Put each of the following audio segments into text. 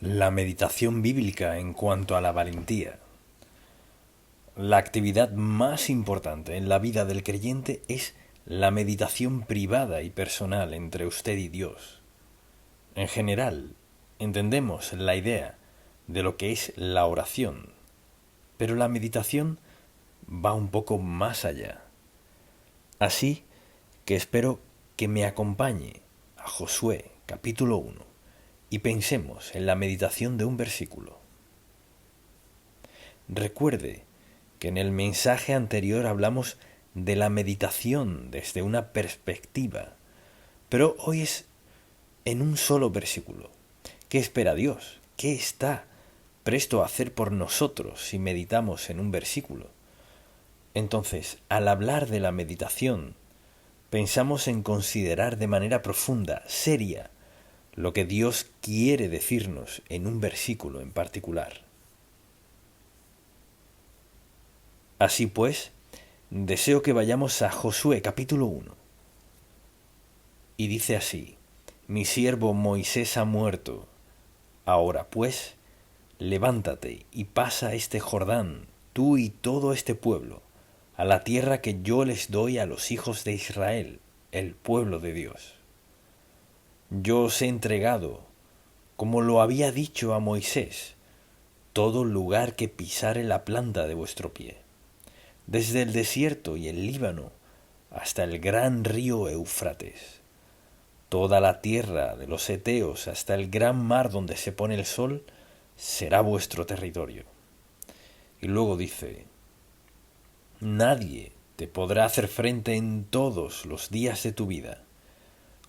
La meditación bíblica en cuanto a la valentía. La actividad más importante en la vida del creyente es la meditación privada y personal entre usted y Dios. En general, entendemos la idea de lo que es la oración, pero la meditación va un poco más allá. Así que espero que me acompañe a Josué capítulo 1 y pensemos en la meditación de un versículo. Recuerde que en el mensaje anterior hablamos de la meditación desde una perspectiva, pero hoy es en un solo versículo. ¿Qué espera Dios? ¿Qué está presto a hacer por nosotros si meditamos en un versículo? Entonces, al hablar de la meditación, pensamos en considerar de manera profunda, seria, lo que Dios quiere decirnos en un versículo en particular. Así pues, deseo que vayamos a Josué capítulo 1. Y dice así: Mi siervo Moisés ha muerto. Ahora pues, levántate y pasa este Jordán, tú y todo este pueblo, a la tierra que yo les doy a los hijos de Israel, el pueblo de Dios. Yo os he entregado, como lo había dicho a Moisés, todo lugar que pisare la planta de vuestro pie, desde el desierto y el Líbano hasta el gran río Éufrates, toda la tierra de los heteos hasta el gran mar donde se pone el sol, será vuestro territorio. Y luego dice: Nadie te podrá hacer frente en todos los días de tu vida.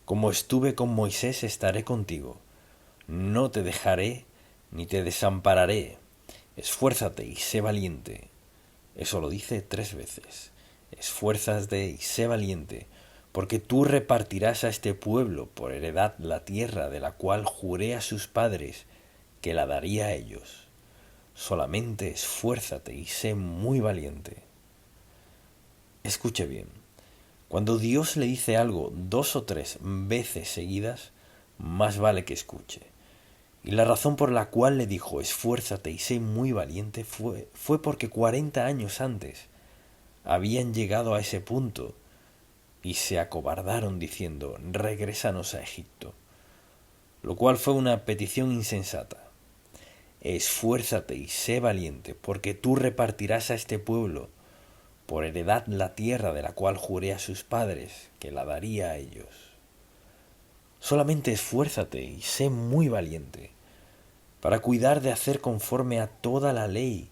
Como estuve con Moisés, estaré contigo. No te dejaré ni te desampararé. Esfuérzate y sé valiente. Eso lo dice 3 veces. Esfuérzate y sé valiente, porque tú repartirás a este pueblo por heredad la tierra de la cual juré a sus padres que la daría a ellos. Solamente esfuérzate y sé muy valiente. Escuche bien. Cuando Dios le dice algo 2 o 3 veces seguidas, más vale que escuche. Y la razón por la cual le dijo esfuérzate y sé muy valiente fue porque 40 años antes habían llegado a ese punto y se acobardaron diciendo regrésanos a Egipto, lo cual fue una petición insensata. Esfuérzate y sé valiente, porque tú repartirás a este pueblo por heredad la tierra de la cual juré a sus padres que la daría a ellos. Solamente esfuérzate y sé muy valiente, para cuidar de hacer conforme a toda la ley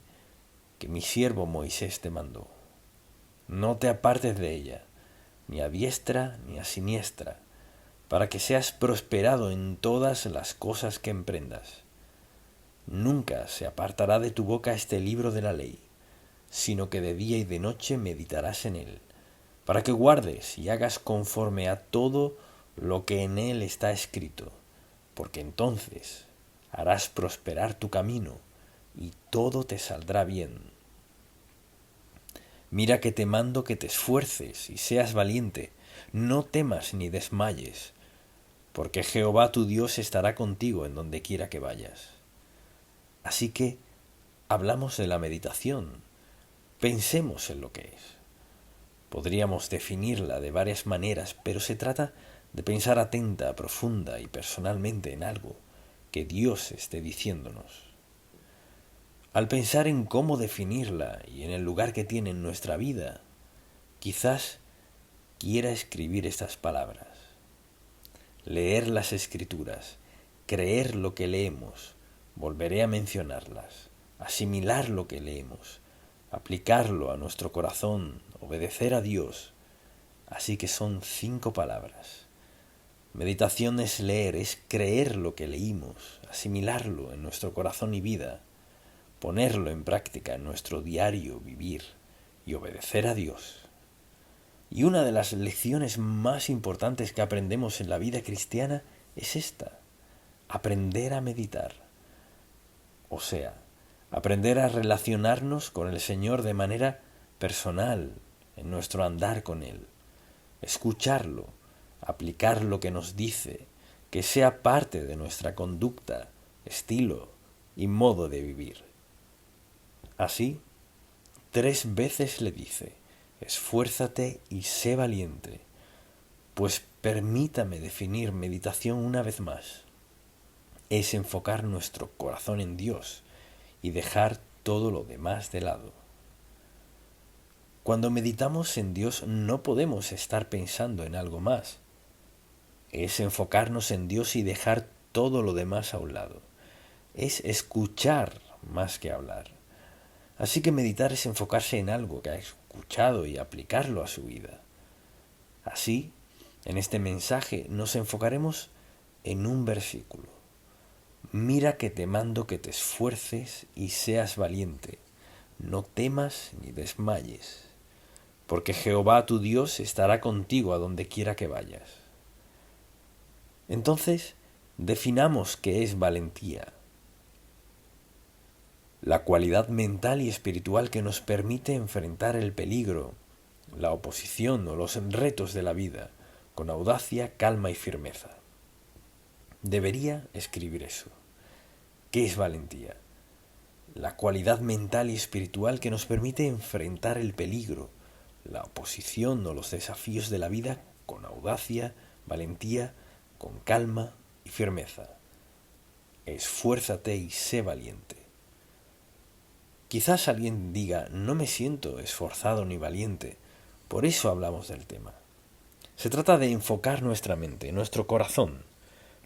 que mi siervo Moisés te mandó. No te apartes de ella, ni a diestra ni a siniestra, para que seas prosperado en todas las cosas que emprendas. Nunca se apartará de tu boca este libro de la ley, sino que de día y de noche meditarás en él, para que guardes y hagas conforme a todo lo que en él está escrito, porque entonces harás prosperar tu camino y todo te saldrá bien. Mira que te mando que te esfuerces y seas valiente, no temas ni desmayes, porque Jehová tu Dios estará contigo en donde quiera que vayas. Así que hablamos de la meditación, pensemos en lo que es. Podríamos definirla de varias maneras, pero se trata de pensar atenta, profunda y personalmente en algo que Dios esté diciéndonos. Al pensar en cómo definirla y en el lugar que tiene en nuestra vida, quizás quiera escribir estas palabras: leer las Escrituras, creer lo que leemos, volveré a mencionarlas, asimilar lo que leemos, aplicarlo a nuestro corazón, obedecer a Dios. Así que son 5 palabras. Meditación es leer, es creer lo que leímos, asimilarlo en nuestro corazón y vida, ponerlo en práctica en nuestro diario vivir y obedecer a Dios. Y una de las lecciones más importantes que aprendemos en la vida cristiana es esta: aprender a meditar. O sea, aprender a relacionarnos con el Señor de manera personal, en nuestro andar con Él. Escucharlo, aplicar lo que nos dice, que sea parte de nuestra conducta, estilo y modo de vivir. Así, 3 veces le dice: esfuérzate y sé valiente. Pues permítame definir meditación una vez más. Es enfocar nuestro corazón en Dios y dejar todo lo demás de lado. Cuando meditamos en Dios no podemos estar pensando en algo más. Es enfocarnos en Dios y dejar todo lo demás a un lado. Es escuchar más que hablar. Así que meditar es enfocarse en algo que ha escuchado y aplicarlo a su vida. Así, en este mensaje nos enfocaremos en un versículo. Mira que te mando que te esfuerces y seas valiente. No temas ni desmayes, porque Jehová tu Dios estará contigo a donde quiera que vayas. Entonces, definamos qué es valentía. La cualidad mental y espiritual que nos permite enfrentar el peligro, la oposición o los retos de la vida con audacia, calma y firmeza. Debería escribir eso. ¿Qué es valentía? La cualidad mental y espiritual que nos permite enfrentar el peligro, la oposición o los desafíos de la vida con audacia, valentía, con calma y firmeza. Esfuérzate y sé valiente. Quizás alguien diga: no me siento esforzado ni valiente, por eso hablamos del tema. Se trata de enfocar nuestra mente, nuestro corazón,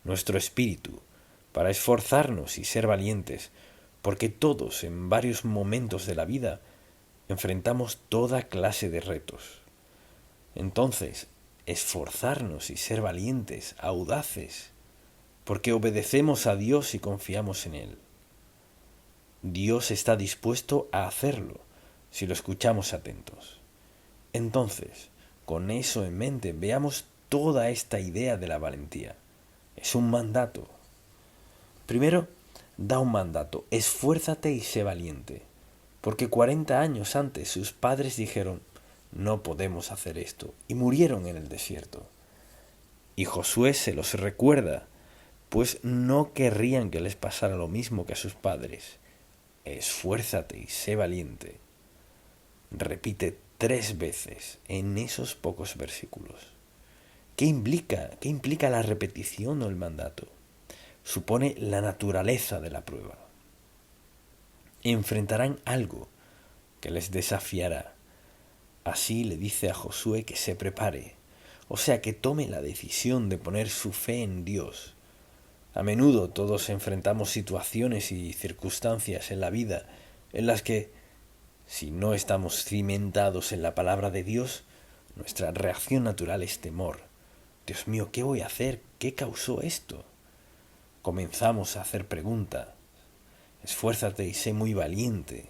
nuestro espíritu, para esforzarnos y ser valientes, porque todos en varios momentos de la vida enfrentamos toda clase de retos. Entonces, esforzarnos y ser valientes, audaces, porque obedecemos a Dios y confiamos en Él. Dios está dispuesto a hacerlo si lo escuchamos atentos. Entonces, con eso en mente, veamos toda esta idea de la valentía. Es un mandato. Primero, da un mandato: esfuérzate y sé valiente. Porque 40 años antes sus padres dijeron: no podemos hacer esto, y murieron en el desierto. Y Josué se los recuerda, pues no querrían que les pasara lo mismo que a sus padres. Esfuérzate y sé valiente. Repite 3 veces en esos pocos versículos. ¿Qué implica la repetición o el mandato? Supone la naturaleza de la prueba. Enfrentarán algo que les desafiará. Así le dice a Josué que se prepare, o sea, que tome la decisión de poner su fe en Dios. A menudo todos enfrentamos situaciones y circunstancias en la vida en las que, si no estamos cimentados en la palabra de Dios, nuestra reacción natural es temor. Dios mío, ¿qué voy a hacer? ¿Qué causó esto? Comenzamos a hacer preguntas. Esfuérzate y sé muy valiente.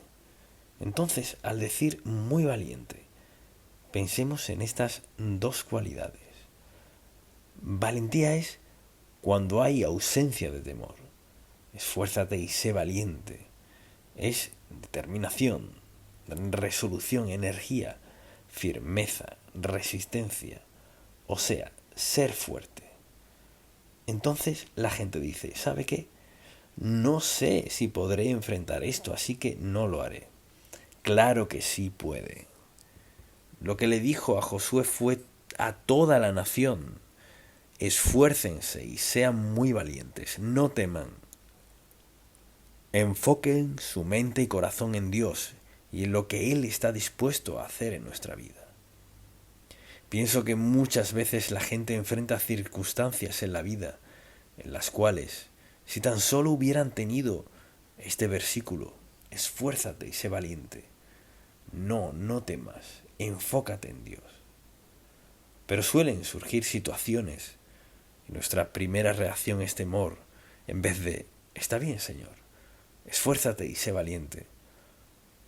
Entonces, al decir muy valiente, pensemos en estas 2 cualidades. Valentía es cuando hay ausencia de temor. Esfuérzate y sé valiente. Es determinación, resolución, energía, firmeza, resistencia. O sea, ser fuerte. Entonces la gente dice: ¿sabe qué? No sé si podré enfrentar esto, así que no lo haré. Claro que sí puede. Lo que le dijo a Josué fue a toda la nación: esfuércense y sean muy valientes, no teman. Enfoquen su mente y corazón en Dios y en lo que Él está dispuesto a hacer en nuestra vida. Pienso que muchas veces la gente enfrenta circunstancias en la vida en las cuales, si tan solo hubieran tenido este versículo: esfuérzate y sé valiente, no temas, enfócate en Dios. Pero suelen surgir situaciones y nuestra primera reacción es temor, en vez de: está bien, Señor, esfuérzate y sé valiente.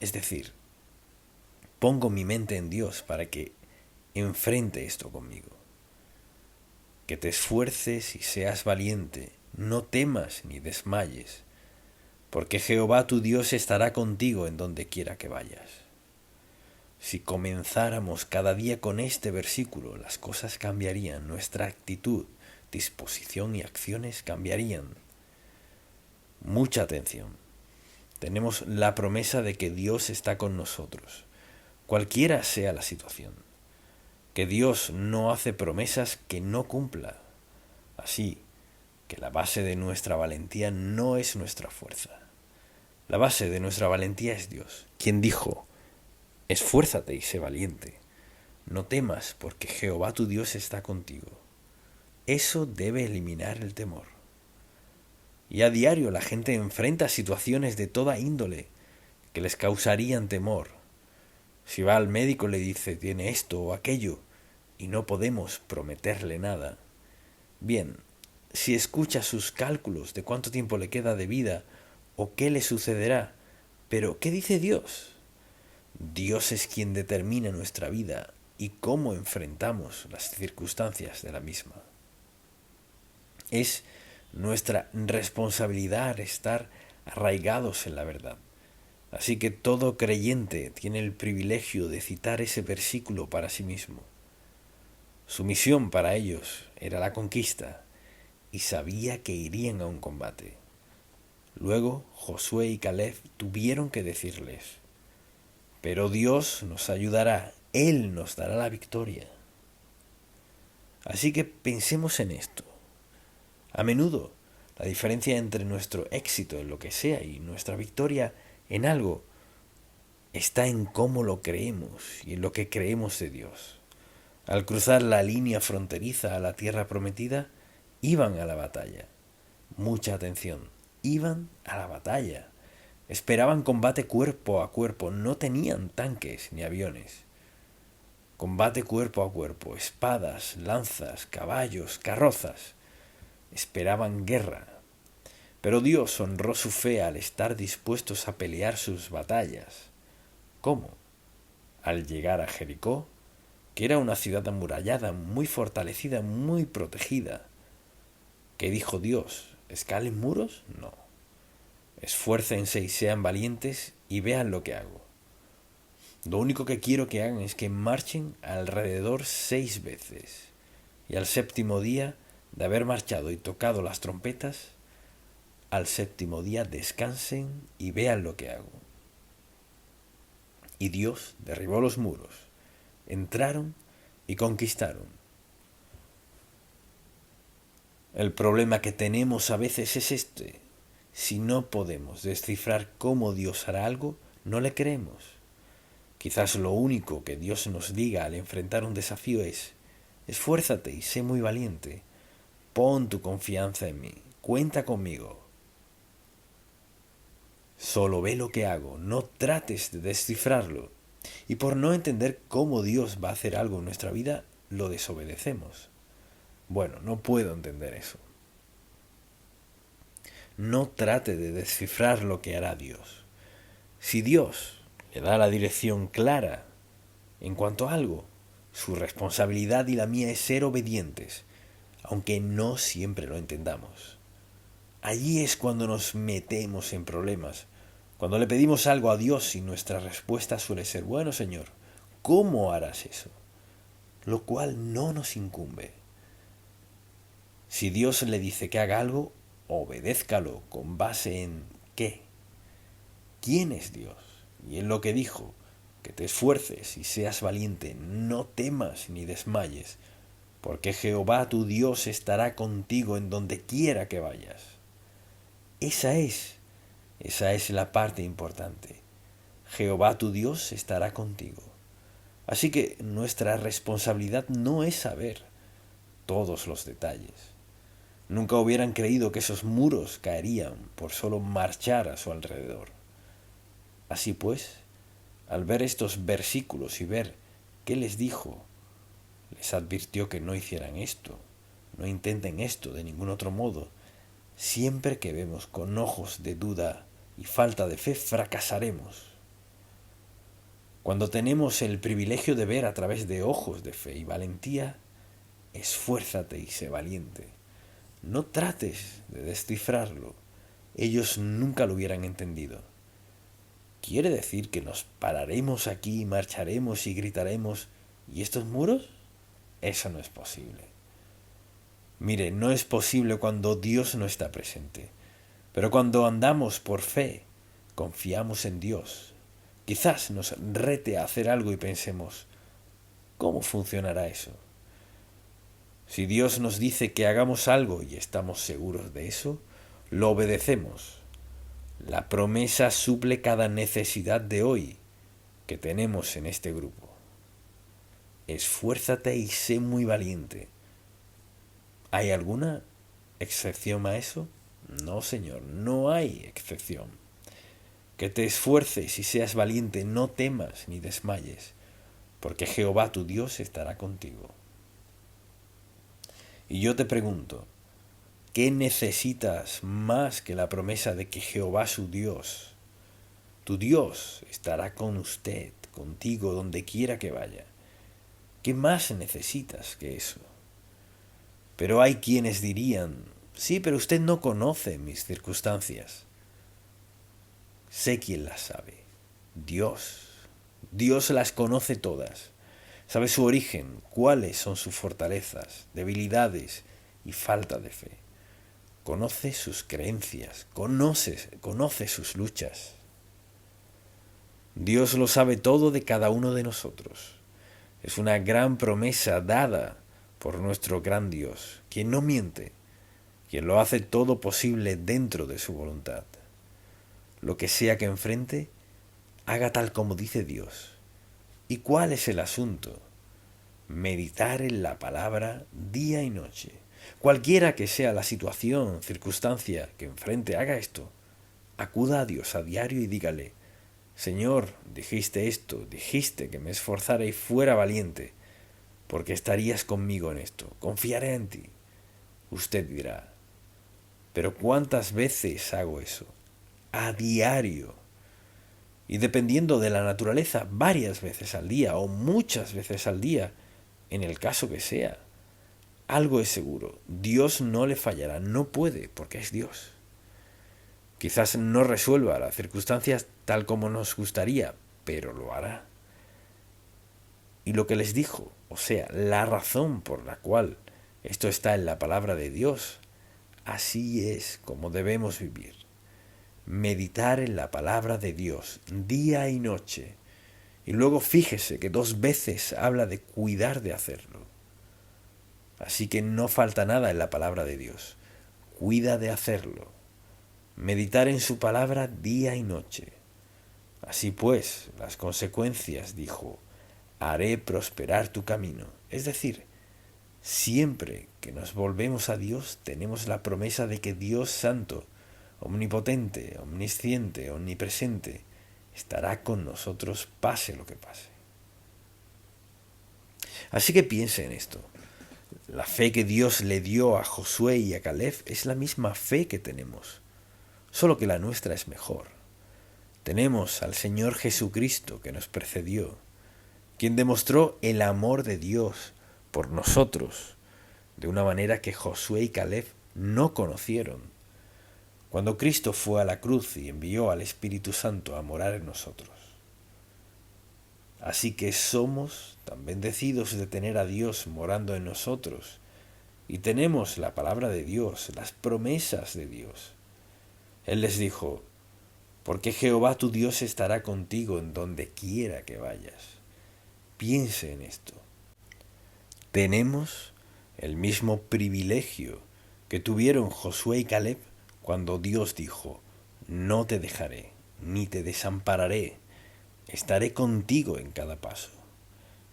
Es decir, pongo mi mente en Dios para que enfrente esto conmigo. Que te esfuerces y seas valiente, no temas ni desmayes, porque Jehová tu Dios estará contigo en donde quiera que vayas. Si comenzáramos cada día con este versículo, las cosas cambiarían, nuestra actitud, disposición y acciones cambiarían. Mucha atención. Tenemos la promesa de que Dios está con nosotros, cualquiera sea la situación. Que Dios no hace promesas que no cumpla. Así que la base de nuestra valentía no es nuestra fuerza. La base de nuestra valentía es Dios, quien dijo: esfuérzate y sé valiente. No temas, porque Jehová tu Dios está contigo. Eso debe eliminar el temor. Y a diario la gente enfrenta situaciones de toda índole que les causarían temor. Si va al médico le dice tiene esto o aquello y no podemos prometerle nada. Bien, si escucha sus cálculos de cuánto tiempo le queda de vida o qué le sucederá, pero ¿qué dice Dios? Dios es quien determina nuestra vida y cómo enfrentamos las circunstancias de la misma. Es nuestra responsabilidad estar arraigados en la verdad. Así que todo creyente tiene el privilegio de citar ese versículo para sí mismo. Su misión para ellos era la conquista y sabía que irían a un combate. Luego Josué y Caleb tuvieron que decirles: pero Dios nos ayudará, Él nos dará la victoria. Así que pensemos en esto. A menudo, la diferencia entre nuestro éxito en lo que sea y nuestra victoria en algo está en cómo lo creemos y en lo que creemos de Dios. Al cruzar la línea fronteriza a la tierra prometida, iban a la batalla. Mucha atención, iban a la batalla. Esperaban combate cuerpo a cuerpo, no tenían tanques ni aviones. Combate cuerpo a cuerpo, espadas, lanzas, caballos, carrozas. Esperaban guerra. Pero Dios honró su fe al estar dispuestos a pelear sus batallas. ¿Cómo? Al llegar a Jericó, que era una ciudad amurallada, muy fortalecida, muy protegida. ¿Qué dijo Dios? ¿Escalen muros? No. Esfuércense y sean valientes y vean lo que hago. Lo único que quiero que hagan es que marchen alrededor 6 veces. Y al séptimo día de haber marchado y tocado las trompetas, al séptimo día descansen y vean lo que hago. Y Dios derribó los muros, entraron y conquistaron. El problema que tenemos a veces es este. Si no podemos descifrar cómo Dios hará algo, no le creemos. Quizás lo único que Dios nos diga al enfrentar un desafío es: esfuérzate y sé muy valiente. Pon tu confianza en mí. Cuenta conmigo. Solo ve lo que hago. No trates de descifrarlo. Y por no entender cómo Dios va a hacer algo en nuestra vida, lo desobedecemos. Bueno, no puedo entender eso. No trate de descifrar lo que hará Dios. Si Dios le da la dirección clara en cuanto a algo, su responsabilidad y la mía es ser obedientes, aunque no siempre lo entendamos. Allí es cuando nos metemos en problemas, cuando le pedimos algo a Dios y nuestra respuesta suele ser: bueno, Señor, ¿cómo harás eso? Lo cual no nos incumbe. Si Dios le dice que haga algo, obedézcalo con base en ¿qué? ¿Quién es Dios? Y en lo que dijo: que te esfuerces y seas valiente, no temas ni desmayes, porque Jehová tu Dios estará contigo en donde quiera que vayas. Esa es la parte importante. Jehová tu Dios estará contigo. Así que nuestra responsabilidad no es saber todos los detalles. Nunca hubieran creído que esos muros caerían por solo marchar a su alrededor. Así pues, al ver estos versículos y ver qué les dijo, les advirtió que no hicieran esto, no intenten esto de ningún otro modo. Siempre que vemos con ojos de duda y falta de fe, fracasaremos. Cuando tenemos el privilegio de ver a través de ojos de fe y valentía, esfuérzate y sé valiente. No trates de descifrarlo. Ellos nunca lo hubieran entendido. ¿Quiere decir que nos pararemos aquí, marcharemos y gritaremos: ¿y estos muros? Eso no es posible. Mire, no es posible cuando Dios no está presente. Pero cuando andamos por fe, confiamos en Dios. Quizás nos rete a hacer algo y pensemos, ¿cómo funcionará eso? Si Dios nos dice que hagamos algo y estamos seguros de eso, lo obedecemos. La promesa suple cada necesidad de hoy que tenemos en este grupo. Esfuérzate y sé muy valiente. ¿Hay alguna excepción a eso? No, Señor, no hay excepción. Que te esfuerces y seas valiente, no temas ni desmayes, porque Jehová tu Dios estará contigo. Y yo te pregunto, ¿qué necesitas más que la promesa de que Jehová su Dios, tu Dios, estará con usted, contigo, donde quiera que vaya? ¿Qué más necesitas que eso? Pero hay quienes dirían, sí, pero usted no conoce mis circunstancias. Sé quién las sabe. Dios. Dios las conoce todas. Sabe su origen, cuáles son sus fortalezas, debilidades y falta de fe. Conoce sus creencias, conoce sus luchas. Dios lo sabe todo de cada uno de nosotros. Es una gran promesa dada por nuestro gran Dios, quien no miente, quien lo hace todo posible dentro de su voluntad. Lo que sea que enfrente, haga tal como dice Dios. ¿Y cuál es el asunto? Meditar en la palabra día y noche. Cualquiera que sea la situación, circunstancia que enfrente, haga esto. Acuda a Dios a diario y dígale, Señor, dijiste esto, dijiste que me esforzara y fuera valiente, porque estarías conmigo en esto, confiaré en ti. Usted dirá, pero ¿cuántas veces hago eso? A diario. Y dependiendo de la naturaleza, varias veces al día o muchas veces al día, en el caso que sea. Algo es seguro, Dios no le fallará, no puede, porque es Dios. Quizás no resuelva las circunstancias tal como nos gustaría, pero lo hará. Y lo que les dijo, o sea, la razón por la cual esto está en la palabra de Dios, así es como debemos vivir. Meditar en la palabra de Dios día y noche. Y luego fíjese que 2 veces habla de cuidar de hacerlo. Así que no falta nada en la palabra de Dios. Cuida de hacerlo. Meditar en su palabra día y noche. Así pues, las consecuencias, dijo, haré prosperar tu camino. Es decir, siempre que nos volvemos a Dios tenemos la promesa de que Dios Santo, omnipotente, omnisciente, omnipresente, estará con nosotros pase lo que pase. Así que piense en esto. La fe que Dios le dio a Josué y a Caleb es la misma fe que tenemos, solo que la nuestra es mejor. Tenemos al Señor Jesucristo que nos precedió, quien demostró el amor de Dios por nosotros, de una manera que Josué y Caleb no conocieron, cuando Cristo fue a la cruz y envió al Espíritu Santo a morar en nosotros. Así que somos tan bendecidos de tener a Dios morando en nosotros, y tenemos la palabra de Dios, las promesas de Dios. Él les dijo, porque Jehová tu Dios estará contigo en donde quiera que vayas. Piense en esto. Tenemos el mismo privilegio que tuvieron Josué y Caleb cuando Dios dijo, no te dejaré, ni te desampararé, estaré contigo en cada paso.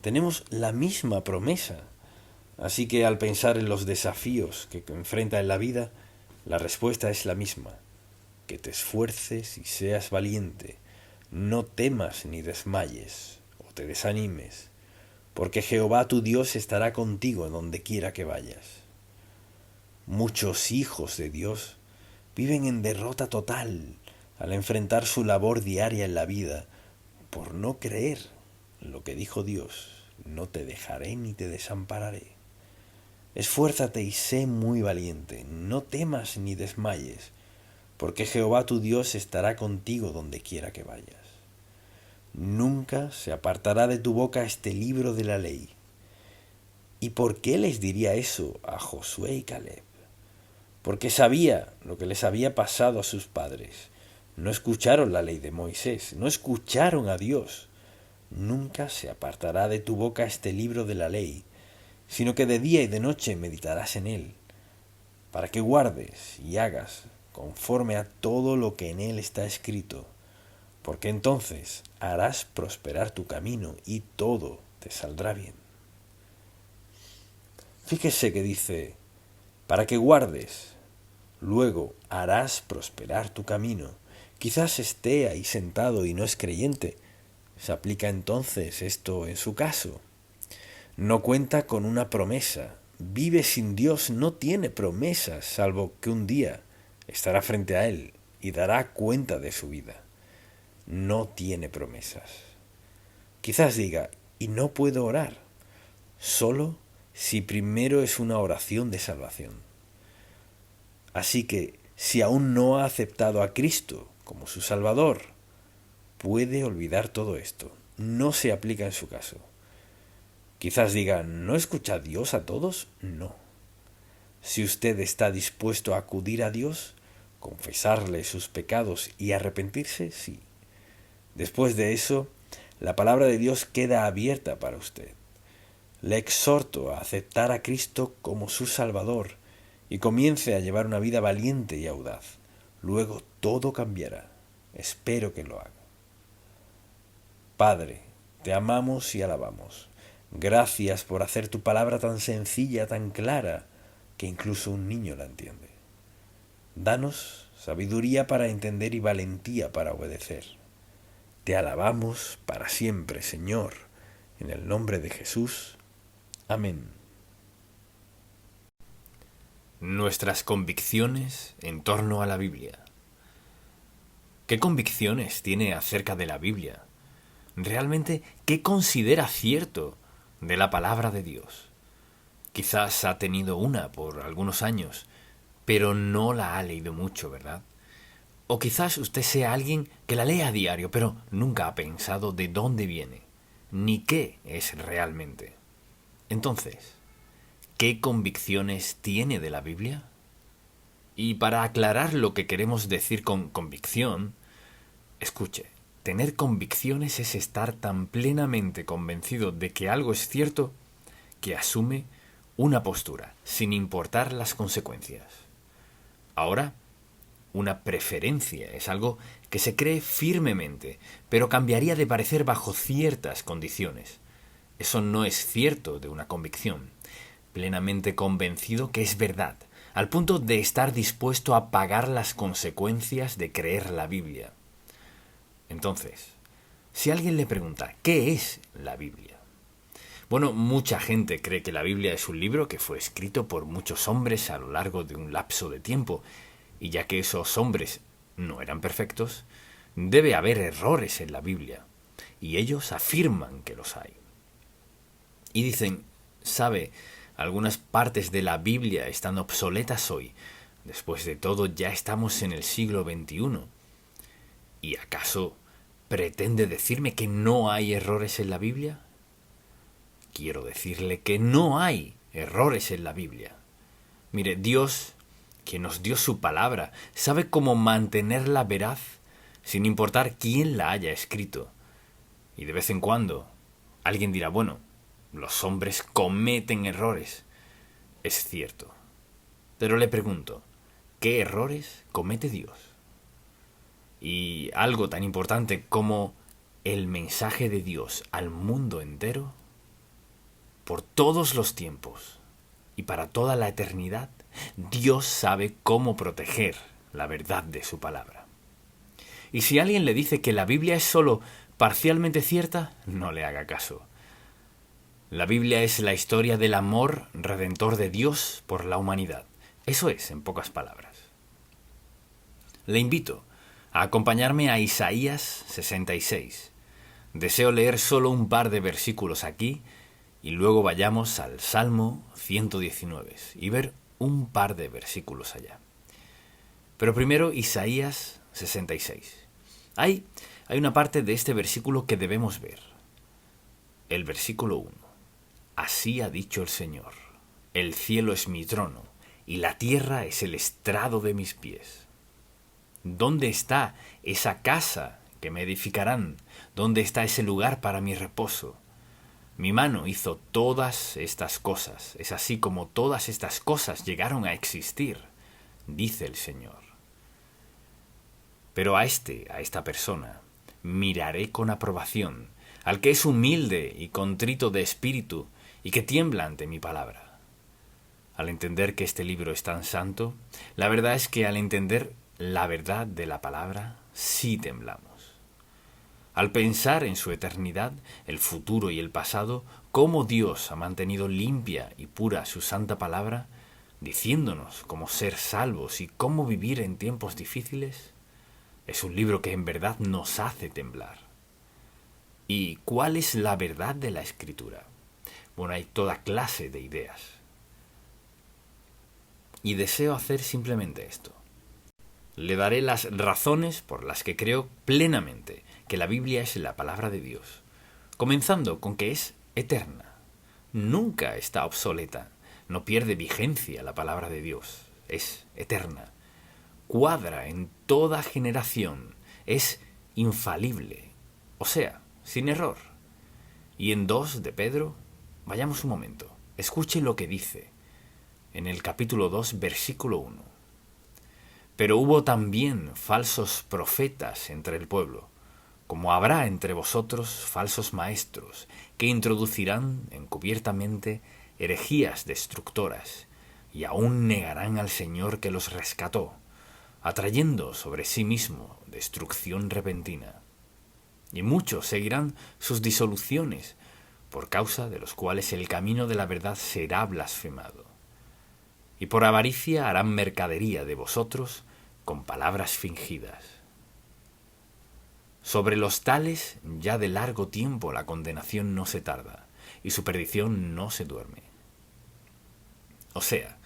Tenemos la misma promesa. Así que al pensar en los desafíos que enfrenta en la vida, la respuesta es la misma. Que te esfuerces y seas valiente, no temas ni desmayes o te desanimes, porque Jehová tu Dios estará contigo donde quiera que vayas. Muchos hijos de Dios viven en derrota total al enfrentar su labor diaria en la vida por no creer lo que dijo Dios, no te dejaré ni te desampararé. Esfuérzate y sé muy valiente, no temas ni desmayes, porque Jehová tu Dios estará contigo donde quiera que vayas. Nunca se apartará de tu boca este libro de la ley. ¿Y por qué les diría eso a Josué y Caleb? porque sabía lo que les había pasado a sus padres. No escucharon la ley de Moisés, no escucharon a Dios. Nunca se apartará de tu boca este libro de la ley, sino que de día y de noche meditarás en él, para que guardes y hagas conforme a todo lo que en él está escrito, porque entonces harás prosperar tu camino y todo te saldrá bien. Fíjese que dice, para que guardes, luego harás prosperar tu camino. Quizás esté ahí sentado y no es creyente. ¿Se aplica entonces esto en su caso? No cuenta con una promesa. Vive sin Dios, no tiene promesas, salvo que un día estará frente a Él y dará cuenta de su vida. No tiene promesas. Quizás diga, y no puedo orar, solo si primero es una oración de salvación. Así que, si aún no ha aceptado a Cristo como su Salvador, puede olvidar todo esto. No se aplica en su caso. Quizás diga, ¿no escucha Dios a todos? No. Si usted está dispuesto a acudir a Dios, confesarle sus pecados y arrepentirse, sí. Después de eso, la palabra de Dios queda abierta para usted. Le exhorto a aceptar a Cristo como su Salvador y comience a llevar una vida valiente y audaz. Luego todo cambiará. Espero que lo haga. Padre, te amamos y alabamos. Gracias por hacer tu palabra tan sencilla, tan clara, que incluso un niño la entiende. Danos sabiduría para entender y valentía para obedecer. Te alabamos para siempre, Señor, en el nombre de Jesús. Amén. Nuestras convicciones en torno a la Biblia. ¿Qué convicciones tiene acerca de la Biblia? ¿Realmente qué considera cierto de la palabra de Dios? Quizás ha tenido una por algunos años, pero no la ha leído mucho, ¿verdad? O quizás usted sea alguien que la lee a diario, pero nunca ha pensado de dónde viene, ni qué es realmente. Entonces, ¿qué convicciones tiene de la Biblia? Y para aclarar lo que queremos decir con convicción, escuche, tener convicciones es estar tan plenamente convencido de que algo es cierto que asume una postura, sin importar las consecuencias. Ahora, una preferencia es algo que se cree firmemente, pero cambiaría de parecer bajo ciertas condiciones. Eso no es cierto de una convicción. Plenamente convencido que es verdad, al punto de estar dispuesto a pagar las consecuencias de creer la Biblia. Entonces, si alguien le pregunta, ¿qué es la Biblia? Bueno, mucha gente cree que la Biblia es un libro que fue escrito por muchos hombres a lo largo de un lapso de tiempo, y ya que esos hombres no eran perfectos, debe haber errores en la Biblia, y ellos afirman que los hay. Y dicen, ¿sabe? Algunas partes de la Biblia están obsoletas hoy. Después de todo, ya estamos en el siglo XXI. ¿Y acaso pretende decirme que no hay errores en la Biblia? Quiero decirle que no hay errores en la Biblia. Mire, Dios, que nos dio su palabra, sabe cómo mantenerla veraz, sin importar quién la haya escrito. Y de vez en cuando, alguien dirá, bueno, los hombres cometen errores. Es cierto. Pero le pregunto, ¿qué errores comete Dios? Y algo tan importante como el mensaje de Dios al mundo entero, por todos los tiempos y para toda la eternidad, Dios sabe cómo proteger la verdad de su palabra. Y si alguien le dice que la Biblia es solo parcialmente cierta, no le haga caso. La Biblia es la historia del amor redentor de Dios por la humanidad. Eso es, en pocas palabras. Le invito a acompañarme a Isaías 66. Deseo leer solo un par de versículos aquí y luego vayamos al Salmo 119 y ver un par de versículos allá. Pero primero Isaías 66. Hay una parte de este versículo que debemos ver. El versículo 1. Así ha dicho el Señor, el cielo es mi trono, y la tierra es el estrado de mis pies. ¿Dónde está esa casa que me edificarán? ¿Dónde está ese lugar para mi reposo? Mi mano hizo todas estas cosas, es así como todas estas cosas llegaron a existir, dice el Señor. Pero a esta persona, miraré con aprobación, al que es humilde y contrito de espíritu y que tiembla ante mi palabra. Al entender que este libro es tan santo, la verdad es que al entender la verdad de la palabra, sí temblamos. Al pensar en su eternidad, el futuro y el pasado, cómo Dios ha mantenido limpia y pura su santa palabra, diciéndonos cómo ser salvos y cómo vivir en tiempos difíciles, es un libro que en verdad nos hace temblar. ¿Y cuál es la verdad de la Escritura? Bueno, hay toda clase de ideas. Y deseo hacer simplemente esto. Le daré las razones por las que creo plenamente que la Biblia es la palabra de Dios, comenzando con que es eterna. Nunca está obsoleta, no pierde vigencia la palabra de Dios, es eterna. Cuadra en toda generación, es infalible, o sea, sin error. Y en 2 de Pedro, vayamos un momento, escuche lo que dice en el capítulo 2, versículo 1. Pero hubo también falsos profetas entre el pueblo, como habrá entre vosotros falsos maestros, que introducirán encubiertamente herejías destructoras, y aún negarán al Señor que los rescató, atrayendo sobre sí mismo destrucción repentina. Y muchos seguirán sus disoluciones, por causa de los cuales el camino de la verdad será blasfemado. Y por avaricia harán mercadería de vosotros con palabras fingidas. Sobre los tales ya de largo tiempo la condenación no se tarda, y su perdición no se duerme. O sea,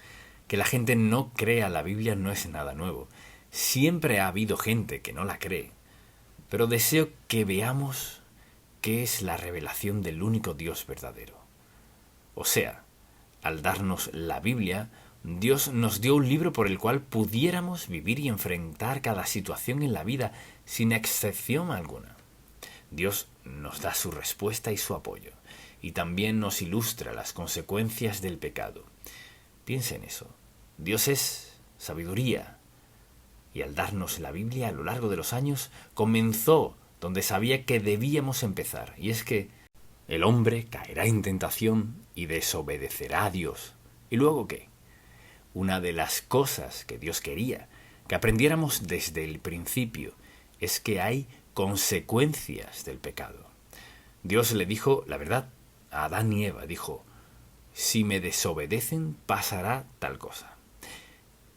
que la gente no crea la Biblia no es nada nuevo. Siempre ha habido gente que no la cree, pero deseo que veamos qué es la revelación del único Dios verdadero. O sea, al darnos la Biblia, Dios nos dio un libro por el cual pudiéramos vivir y enfrentar cada situación en la vida sin excepción alguna. Dios nos da su respuesta y su apoyo, y también nos ilustra las consecuencias del pecado. Piensa en eso. Dios es sabiduría, y al darnos la Biblia a lo largo de los años, comenzó donde sabía que debíamos empezar, y es que el hombre caerá en tentación y desobedecerá a Dios. ¿Y luego qué? Una de las cosas que Dios quería que aprendiéramos desde el principio es que hay consecuencias del pecado. Dios le dijo, la verdad, a Adán y Eva, dijo, si me desobedecen pasará tal cosa.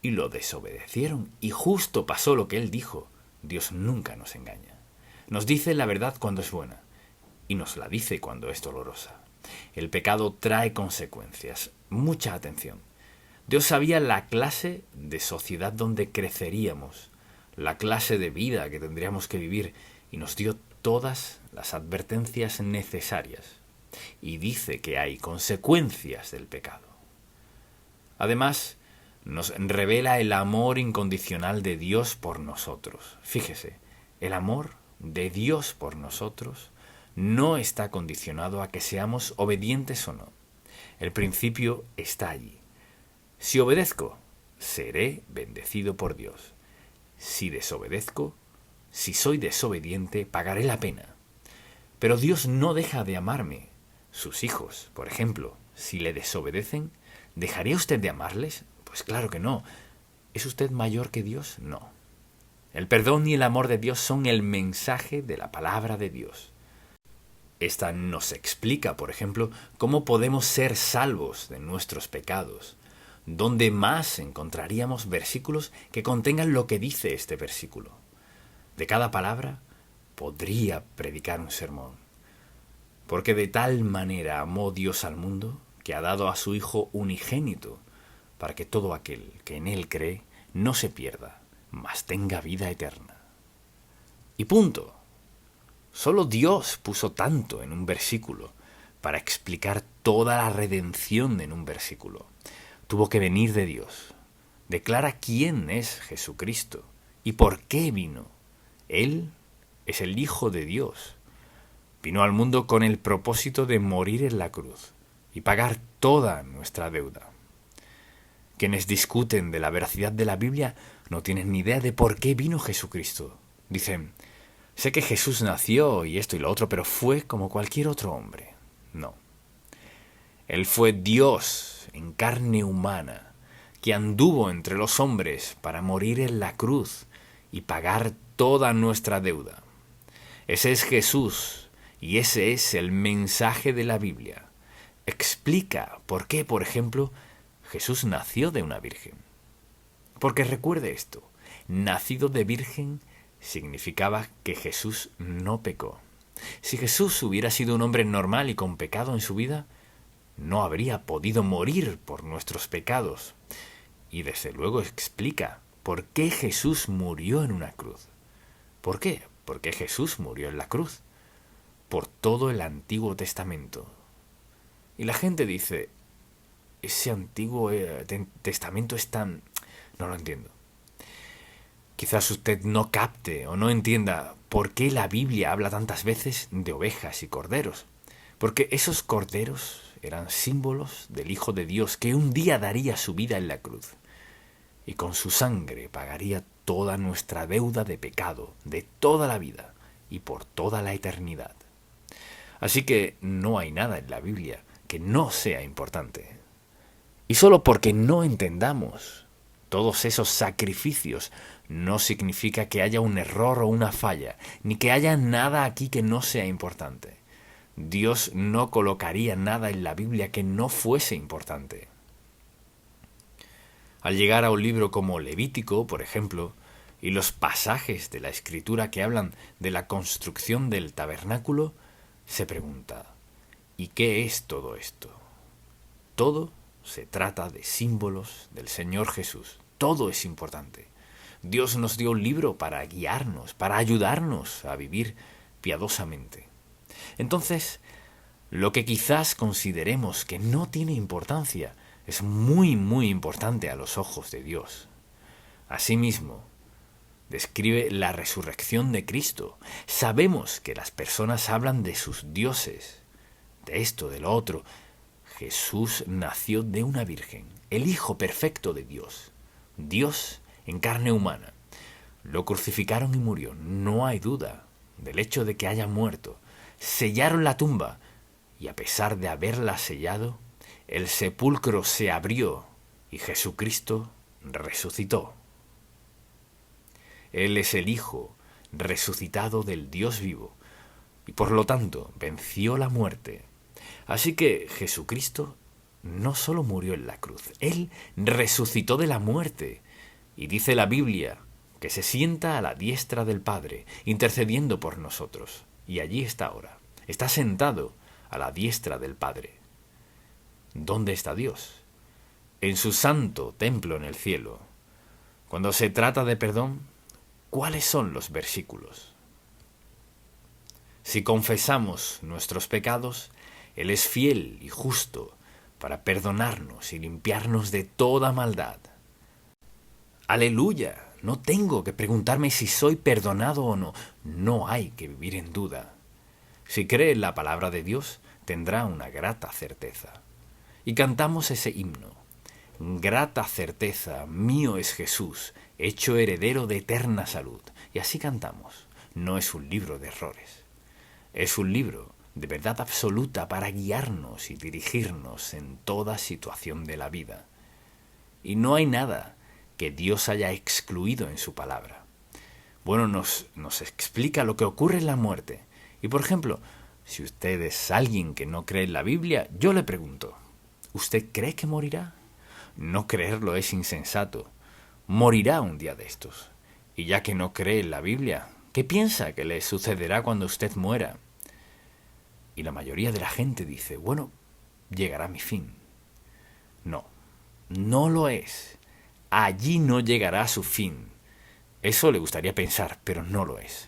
Y lo desobedecieron, y justo pasó lo que él dijo. Dios nunca nos engaña. Nos dice la verdad cuando es buena, y nos la dice cuando es dolorosa. El pecado trae consecuencias. Mucha atención. Dios sabía la clase de sociedad donde creceríamos, la clase de vida que tendríamos que vivir, y nos dio todas las advertencias necesarias. Y dice que hay consecuencias del pecado. Además, nos revela el amor incondicional de Dios por nosotros. Fíjese, el amor de Dios por nosotros no está condicionado a que seamos obedientes o no. El principio está allí. Si obedezco, seré bendecido por Dios. Si desobedezco, si soy desobediente, pagaré la pena. Pero Dios no deja de amarme. Sus hijos, por ejemplo, si le desobedecen, ¿dejaría usted de amarles? Pues claro que no. ¿Es usted mayor que Dios? No. El perdón y el amor de Dios son el mensaje de la palabra de Dios. Esta nos explica, por ejemplo, cómo podemos ser salvos de nuestros pecados. ¿Dónde más encontraríamos versículos que contengan lo que dice este versículo? De cada palabra podría predicar un sermón. Porque de tal manera amó Dios al mundo que ha dado a su Hijo unigénito, para que todo aquel que en él cree no se pierda, mas tenga vida eterna. Y punto. Solo Dios puso tanto en un versículo para explicar toda la redención en un versículo. tuvo que venir de Dios. Declara quién es Jesucristo y por qué vino. Él es el Hijo de Dios. Vino al mundo con el propósito de morir en la cruz y pagar toda nuestra deuda. Quienes discuten de la veracidad de la Biblia no tienen ni idea de por qué vino Jesucristo. Dicen, sé que Jesús nació y esto y lo otro, pero fue como cualquier otro hombre. No. Él fue Dios en carne humana, que anduvo entre los hombres para morir en la cruz y pagar toda nuestra deuda. Ese es Jesús y ese es el mensaje de la Biblia. Explica por qué, por ejemplo, Jesús nació de una virgen. Porque recuerde esto, nacido de virgen significaba que Jesús no pecó. Si Jesús hubiera sido un hombre normal y con pecado en su vida, no habría podido morir por nuestros pecados. Y desde luego explica por qué Jesús murió en una cruz. ¿Por qué? Porque Jesús murió en la cruz. Por todo el Antiguo Testamento. Y la gente dice, ese Antiguo Testamento es tan... No lo entiendo. Quizás usted no capte o no entienda por qué la Biblia habla tantas veces de ovejas y corderos. Porque esos corderos eran símbolos del Hijo de Dios que un día daría su vida en la cruz. Y con su sangre pagaría toda nuestra deuda de pecado, de toda la vida y por toda la eternidad. Así que no hay nada en la Biblia que no sea importante. Y solo porque no entendamos todos esos sacrificios no significa que haya un error o una falla, ni que haya nada aquí que no sea importante. Dios no colocaría nada en la Biblia que no fuese importante. Al llegar a un libro como Levítico, por ejemplo, y los pasajes de la Escritura que hablan de la construcción del tabernáculo, se pregunta, ¿y qué es todo esto? Todo se trata de símbolos del Señor Jesús. Todo es importante. Dios nos dio un libro para guiarnos, para ayudarnos a vivir piadosamente. Entonces, lo que quizás consideremos que no tiene importancia es muy, muy importante a los ojos de Dios. Asimismo, describe la resurrección de Cristo. Sabemos que las personas hablan de sus dioses, de esto, de lo otro. Jesús nació de una virgen, el Hijo perfecto de Dios. Dios en carne humana. Lo crucificaron y murió. No hay duda del hecho de que haya muerto. Sellaron la tumba y a pesar de haberla sellado, el sepulcro se abrió y Jesucristo resucitó. Él es el Hijo resucitado del Dios vivo y por lo tanto venció la muerte. Así que Jesucristo no solo murió en la cruz, Él resucitó de la muerte. Y dice la Biblia que se sienta a la diestra del Padre, intercediendo por nosotros. Y allí está ahora. Está sentado a la diestra del Padre. ¿Dónde está Dios? En su santo templo en el cielo. Cuando se trata de perdón, ¿cuáles son los versículos? Si confesamos nuestros pecados, Él es fiel y justo para perdonarnos y limpiarnos de toda maldad. ¡Aleluya! No tengo que preguntarme si soy perdonado o no. No hay que vivir en duda. Si cree en la palabra de Dios, tendrá una grata certeza. Y cantamos ese himno. Grata certeza, mío es Jesús, hecho heredero de eterna salud. Y así cantamos. No es un libro de errores. Es un libro de verdad absoluta para guiarnos y dirigirnos en toda situación de la vida. Y no hay nada que Dios haya excluido en su palabra. Bueno, nos explica lo que ocurre en la muerte. Y por ejemplo, si usted es alguien que no cree en la Biblia, yo le pregunto, ¿usted cree que morirá? No creerlo es insensato. Morirá un día de estos. Y ya que no cree en la Biblia, ¿qué piensa que le sucederá cuando usted muera? Y la mayoría de la gente dice, bueno, llegará mi fin. No, no lo es. Allí no llegará a su fin. Eso le gustaría pensar, pero no lo es.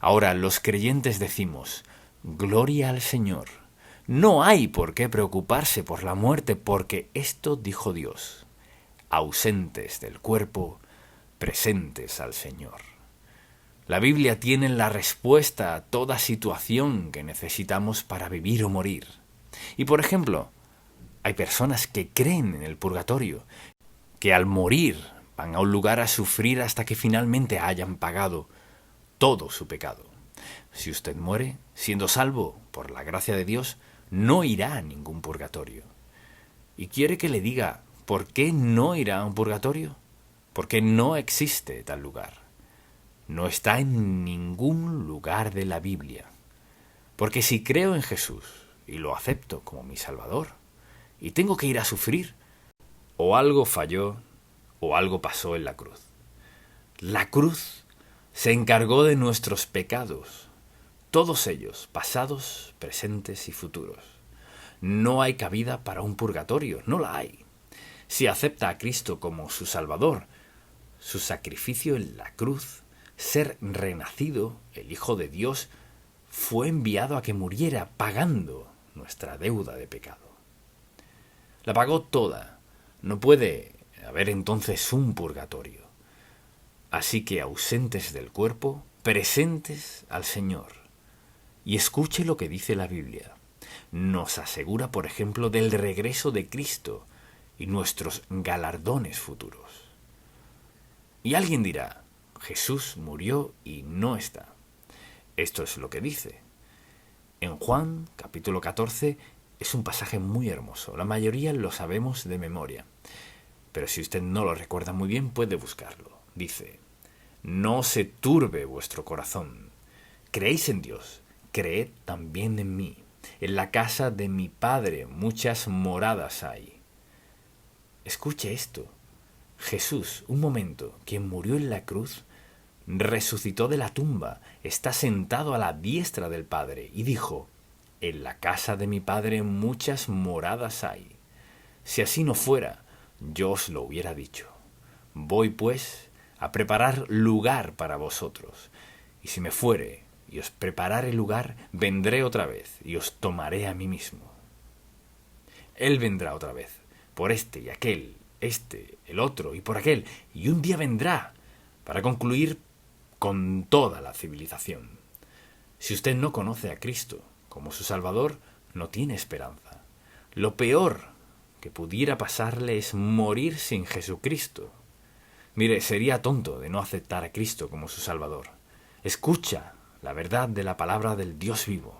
Ahora, los creyentes decimos, gloria al Señor, No hay por qué preocuparse por la muerte, porque esto dijo Dios: ausentes del cuerpo, presentes al Señor. La Biblia tiene la respuesta a toda situación que necesitamos para vivir o morir. Y por ejemplo, hay personas que creen en el purgatorio, que al morir van a un lugar a sufrir hasta que finalmente hayan pagado todo su pecado. Si usted muere siendo salvo por la gracia de Dios, no irá a ningún purgatorio. ¿Y quiere que le diga por qué no irá a un purgatorio? Porque no existe tal lugar. No está en ningún lugar de la Biblia. Porque si creo en Jesús y lo acepto como mi Salvador, y tengo que ir a sufrir, o algo falló o algo pasó en la cruz. La cruz se encargó de nuestros pecados, todos ellos, pasados, presentes y futuros. No hay cabida para un purgatorio, no la hay. Si acepta a Cristo como su Salvador, su sacrificio en la cruz, ser renacido, el Hijo de Dios, fue enviado a que muriera pagando nuestra deuda de pecado. La pagó toda. No puede haber entonces un purgatorio. Así que ausentes del cuerpo, presentes al Señor. Y escuche lo que dice la Biblia. Nos asegura, por ejemplo, del regreso de Cristo y nuestros galardones futuros. Y alguien dirá: Jesús murió y no está. Esto es lo que dice. En Juan, capítulo 14, es un pasaje muy hermoso. La mayoría lo sabemos de memoria. Pero si usted no lo recuerda muy bien, puede buscarlo. Dice: no se turbe vuestro corazón. Creéis en Dios, creed también en mí. En la casa de mi Padre muchas moradas hay. Escuche esto. Jesús, un momento, quien murió en la cruz, resucitó de la tumba, está sentado a la diestra del Padre y dijo: en la casa de mi Padre muchas moradas hay. Si así no fuera, yo os lo hubiera dicho. Voy, pues, a preparar lugar para vosotros. Y si me fuere y os preparare lugar, vendré otra vez y os tomaré a mí mismo. Él vendrá otra vez, por este y aquel, el otro y por aquel, y un día vendrá para concluir con toda la civilización. Si usted no conoce a Cristo como su Salvador, no tiene esperanza. Lo peor que pudiera pasarle es morir sin Jesucristo. Mire, sería tonto de no aceptar a Cristo como su Salvador. Escucha la verdad de la palabra del Dios vivo.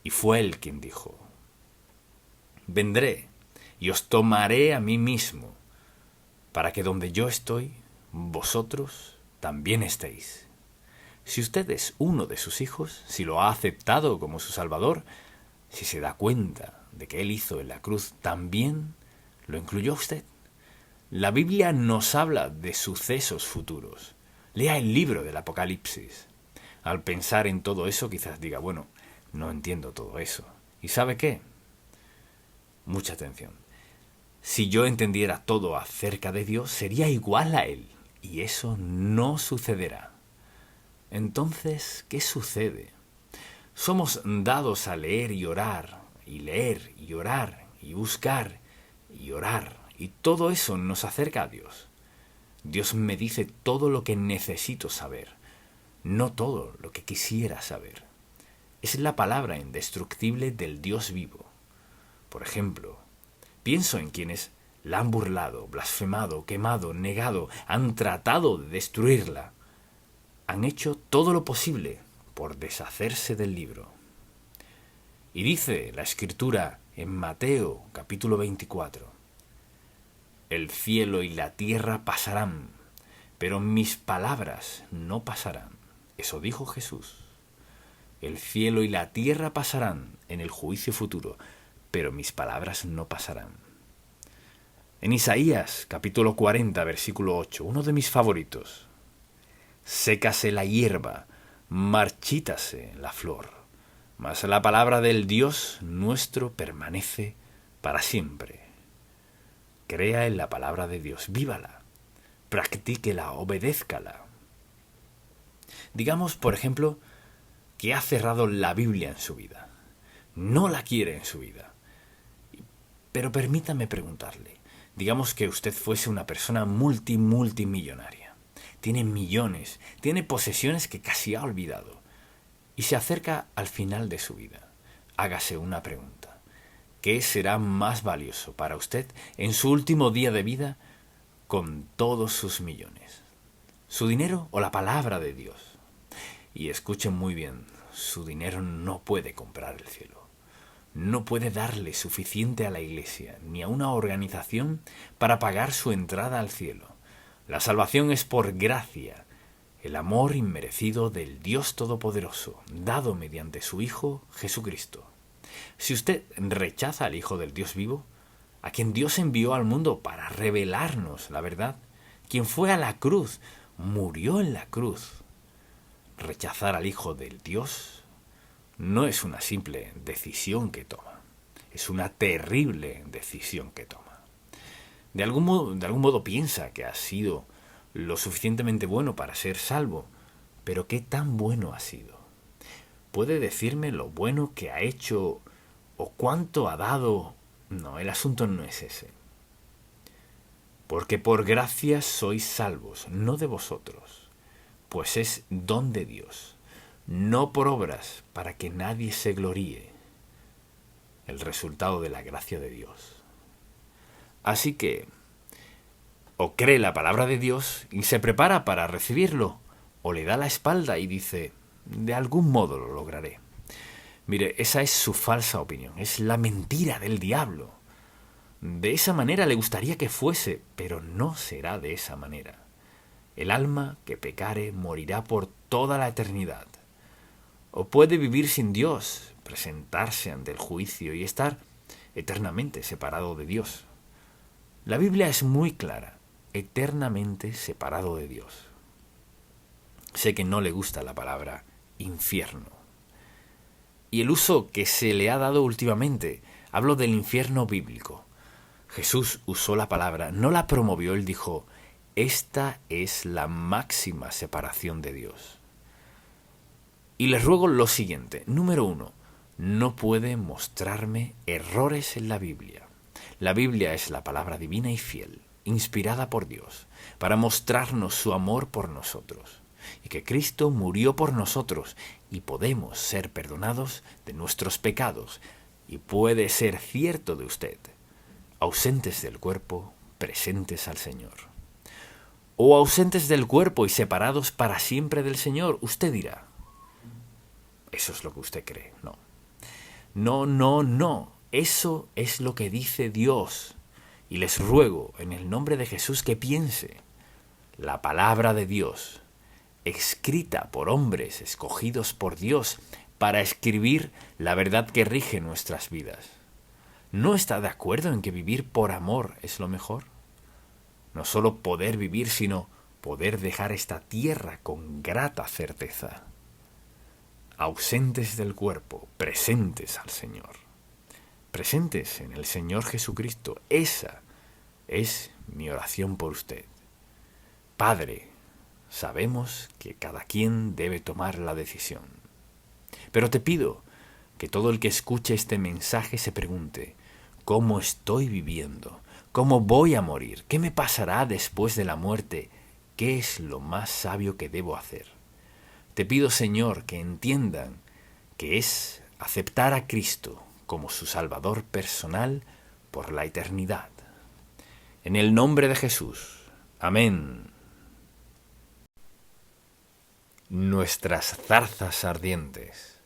Y fue Él quien dijo: vendré y os tomaré a mí mismo, para que donde yo estoy, vosotros también estéis. Si usted es uno de sus hijos, si lo ha aceptado como su Salvador, si se da cuenta de que Él hizo en la cruz, también lo incluyó a usted. La Biblia nos habla de sucesos futuros. Lea el libro del Apocalipsis. Al pensar en todo eso, quizás diga: bueno, no entiendo todo eso. ¿Y sabe qué? Mucha atención. Si yo entendiera todo acerca de Dios, sería igual a Él. Y eso no sucederá. Entonces, ¿qué sucede? Somos dados a leer y orar, y leer y orar, y buscar y orar. Y todo eso nos acerca a Dios. Dios me dice todo lo que necesito saber, no todo lo que quisiera saber. Es la palabra indestructible del Dios vivo. Por ejemplo, pienso en quienes la han burlado, blasfemado, quemado, negado, han tratado de destruirla. Han hecho todo lo posible por deshacerse del libro. Y dice la Escritura en Mateo capítulo 24: el cielo y la tierra pasarán, pero mis palabras no pasarán. Eso dijo Jesús. El cielo y la tierra pasarán en el juicio futuro, pero mis palabras no pasarán. En Isaías capítulo 40, versículo 8, uno de mis favoritos: sécase la hierba, marchítase la flor, mas la palabra del Dios nuestro permanece para siempre. Crea en la palabra de Dios, vívala, practíquela, obedézcala. Digamos, por ejemplo, que ha cerrado la Biblia en su vida. No la quiere en su vida. Pero permítame preguntarle, digamos que usted fuese una persona multimillonaria. Tiene millones, tiene posesiones que casi ha olvidado y se acerca al final de su vida. Hágase una pregunta. ¿Qué será más valioso para usted en su último día de vida con todos sus millones? ¿Su dinero o la palabra de Dios? Y escuchen muy bien, su dinero no puede comprar el cielo. No puede darle suficiente a la Iglesia ni a una organización para pagar su entrada al cielo. La salvación es por gracia, el amor inmerecido del Dios Todopoderoso, dado mediante su Hijo Jesucristo. Si usted rechaza al Hijo del Dios vivo, a quien Dios envió al mundo para revelarnos la verdad, quien fue a la cruz, murió en la cruz, rechazar al Hijo del Dios no es una simple decisión que toma, es una terrible decisión que toma. De algún modo piensa que ha sido lo suficientemente bueno para ser salvo, pero ¿qué tan bueno ha sido? ¿Puede decirme lo bueno que ha hecho o cuánto ha dado? No, el asunto no es ese. Porque por gracia sois salvos, no de vosotros, pues es don de Dios, no por obras para que nadie se gloríe, el resultado de la gracia de Dios. Así que, o cree la palabra de Dios y se prepara para recibirlo, o le da la espalda y dice, de algún modo lo lograré. Mire, esa es su falsa opinión, es la mentira del diablo. De esa manera le gustaría que fuese, pero no será de esa manera. El alma que pecare morirá por toda la eternidad. O puede vivir sin Dios, presentarse ante el juicio y estar eternamente separado de Dios. La Biblia es muy clara, eternamente separado de Dios. Sé que no le gusta la palabra infierno. Y el uso que se le ha dado últimamente, hablo del infierno bíblico. Jesús usó la palabra, no la promovió, él dijo, esta es la máxima separación de Dios. Y les ruego lo siguiente. Número 1. No puede mostrarme errores en la Biblia. La Biblia es la palabra divina y fiel, inspirada por Dios, para mostrarnos su amor por nosotros, y que Cristo murió por nosotros, y podemos ser perdonados de nuestros pecados, y puede ser cierto de usted, ausentes del cuerpo, presentes al Señor. O ausentes del cuerpo y separados para siempre del Señor, usted dirá, eso es lo que usted cree. No. No. Eso es lo que dice Dios. Y les ruego, en el nombre de Jesús, que piense. La palabra de Dios, escrita por hombres escogidos por Dios para escribir la verdad que rige nuestras vidas. ¿No está de acuerdo en que vivir por amor es lo mejor? No solo poder vivir, sino poder dejar esta tierra con grata certeza. Ausentes del cuerpo, presentes al Señor. Presentes en el Señor Jesucristo. Esa es mi oración por usted. Padre, sabemos que cada quien debe tomar la decisión. Pero te pido que todo el que escuche este mensaje se pregunte, ¿cómo estoy viviendo? ¿Cómo voy a morir? ¿Qué me pasará después de la muerte? ¿Qué es lo más sabio que debo hacer? Te pido, Señor, que entiendan que es aceptar a Cristo como su Salvador personal por la eternidad. En el nombre de Jesús. Amén. Nuestras zarzas ardientes.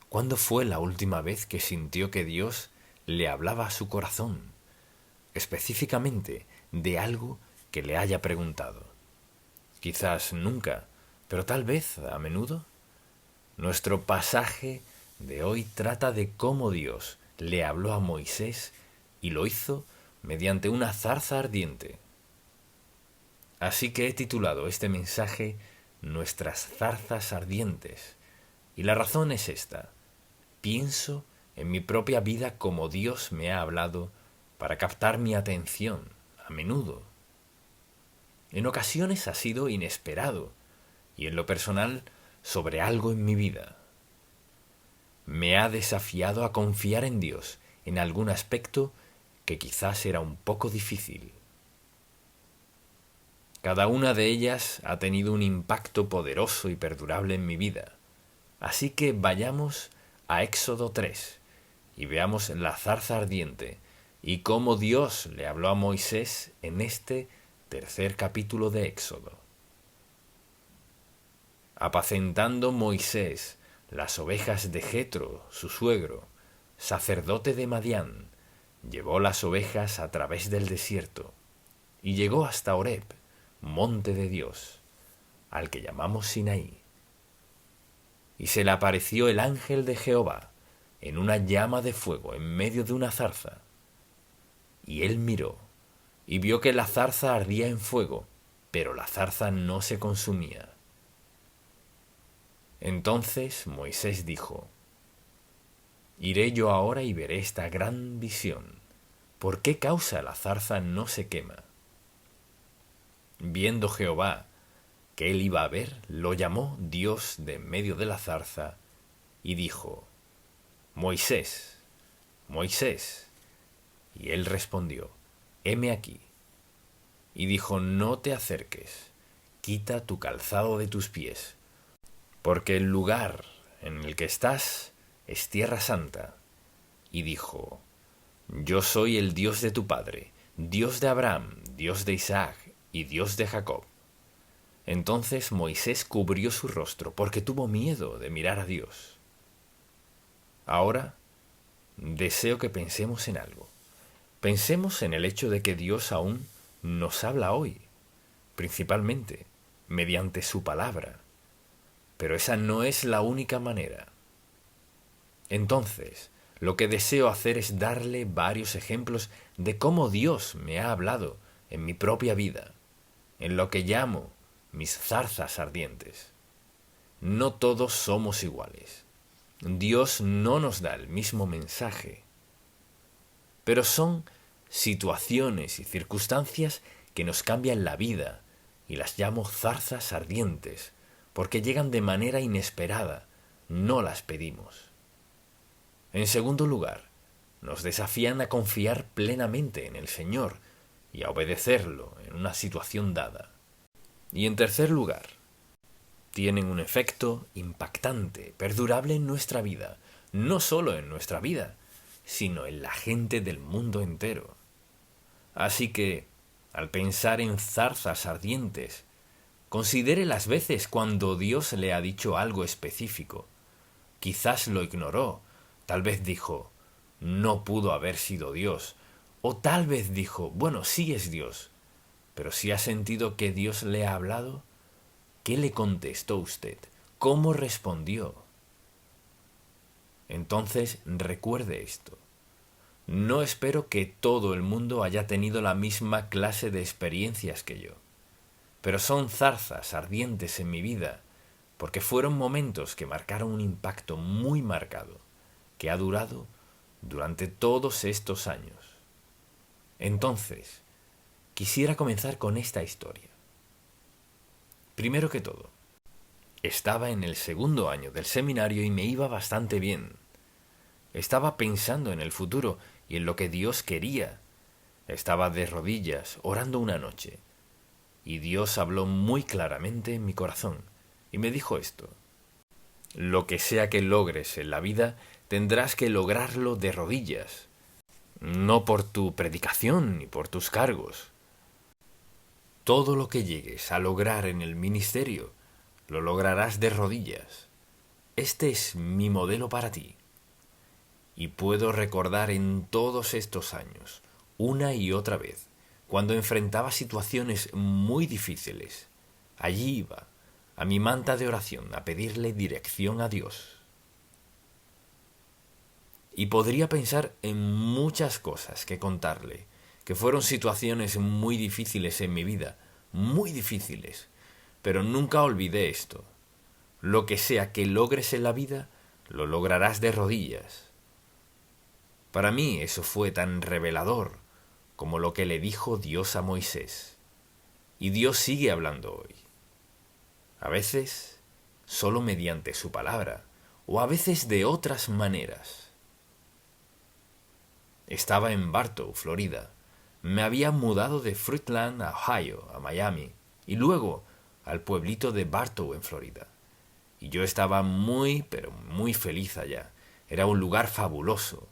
¿Cuándo fue la última vez que sintió que Dios le hablaba a su corazón, específicamente de algo que le haya preguntado? Quizás nunca, pero tal vez a menudo. Nuestro pasaje de hoy trata de cómo Dios le habló a Moisés y lo hizo mediante una zarza ardiente. Así que he titulado este mensaje Nuestras zarzas ardientes. Y la razón es esta. Pienso en mi propia vida como Dios me ha hablado para captar mi atención, a menudo. En ocasiones ha sido inesperado, y en lo personal sobre algo en mi vida. Me ha desafiado a confiar en Dios en algún aspecto que quizás era un poco difícil. Cada una de ellas ha tenido un impacto poderoso y perdurable en mi vida. Así que vayamos a Éxodo 3 y veamos la zarza ardiente y cómo Dios le habló a Moisés en este tercer capítulo de Éxodo. Apacentando Moisés las ovejas de Jetro, su suegro, sacerdote de Madián, llevó las ovejas a través del desierto y llegó hasta Horeb, monte de Dios, al que llamamos Sinaí. Y se le apareció el ángel de Jehová en una llama de fuego en medio de una zarza. Y él miró y vio que la zarza ardía en fuego, pero la zarza no se consumía. Entonces Moisés dijo: Iré yo ahora y veré esta gran visión. ¿Por qué causa la zarza no se quema? Viendo Jehová que él iba a ver, lo llamó Dios de en medio de la zarza y dijo: Moisés, Moisés. Y él respondió: heme aquí. Y dijo: no te acerques, quita tu calzado de tus pies, porque el lugar en el que estás es tierra santa. Y dijo: yo soy el Dios de tu padre, Dios de Abraham, Dios de Isaac y Dios de Jacob. Entonces Moisés cubrió su rostro porque tuvo miedo de mirar a Dios. Ahora deseo que pensemos en algo. Pensemos en el hecho de que Dios aún nos habla hoy, principalmente mediante su palabra. Pero esa no es la única manera. Entonces, lo que deseo hacer es darle varios ejemplos de cómo Dios me ha hablado en mi propia vida, en lo que llamo mis zarzas ardientes. No todos somos iguales. Dios no nos da el mismo mensaje, pero son situaciones y circunstancias que nos cambian la vida y las llamo zarzas ardientes porque llegan de manera inesperada, no las pedimos. En segundo lugar, nos desafían a confiar plenamente en el Señor y a obedecerlo en una situación dada. Y en tercer lugar, tienen un efecto impactante, perdurable en nuestra vida, no solo en nuestra vida, sino en la gente del mundo entero. Así que, al pensar en zarzas ardientes, considere las veces cuando Dios le ha dicho algo específico. Quizás lo ignoró, tal vez dijo: no pudo haber sido Dios, o tal vez dijo: bueno, sí es Dios. Pero si ha sentido que Dios le ha hablado, ¿qué le contestó usted? ¿Cómo respondió? Entonces recuerde esto. No espero que todo el mundo haya tenido la misma clase de experiencias que yo, pero son zarzas ardientes en mi vida, porque fueron momentos que marcaron un impacto muy marcado, que ha durado durante todos estos años. Entonces, quisiera comenzar con esta historia. Primero que todo, estaba en el segundo año del seminario y me iba bastante bien. Estaba pensando en el futuro y en lo que Dios quería. Estaba de rodillas, orando una noche, y Dios habló muy claramente en mi corazón, y me dijo esto: lo que sea que logres en la vida, tendrás que lograrlo de rodillas, no por tu predicación ni por tus cargos. Todo lo que llegues a lograr en el ministerio, lo lograrás de rodillas. Este es mi modelo para ti. Y puedo recordar en todos estos años, una y otra vez, cuando enfrentaba situaciones muy difíciles, allí iba, a mi manta de oración, a pedirle dirección a Dios. Y podría pensar en muchas cosas que contarle, que fueron situaciones muy difíciles en mi vida, muy difíciles, pero nunca olvidé esto: lo que sea que logres en la vida, lo lograrás de rodillas. Para mí eso fue tan revelador como lo que le dijo Dios a Moisés. Y Dios sigue hablando hoy. A veces solo mediante su palabra, o a veces de otras maneras. Estaba en Bartow, Florida. Me había mudado de Fruitland, Ohio, a Miami, y luego al pueblito de Bartow, en Florida. Y yo estaba muy, pero muy feliz allá. Era un lugar fabuloso.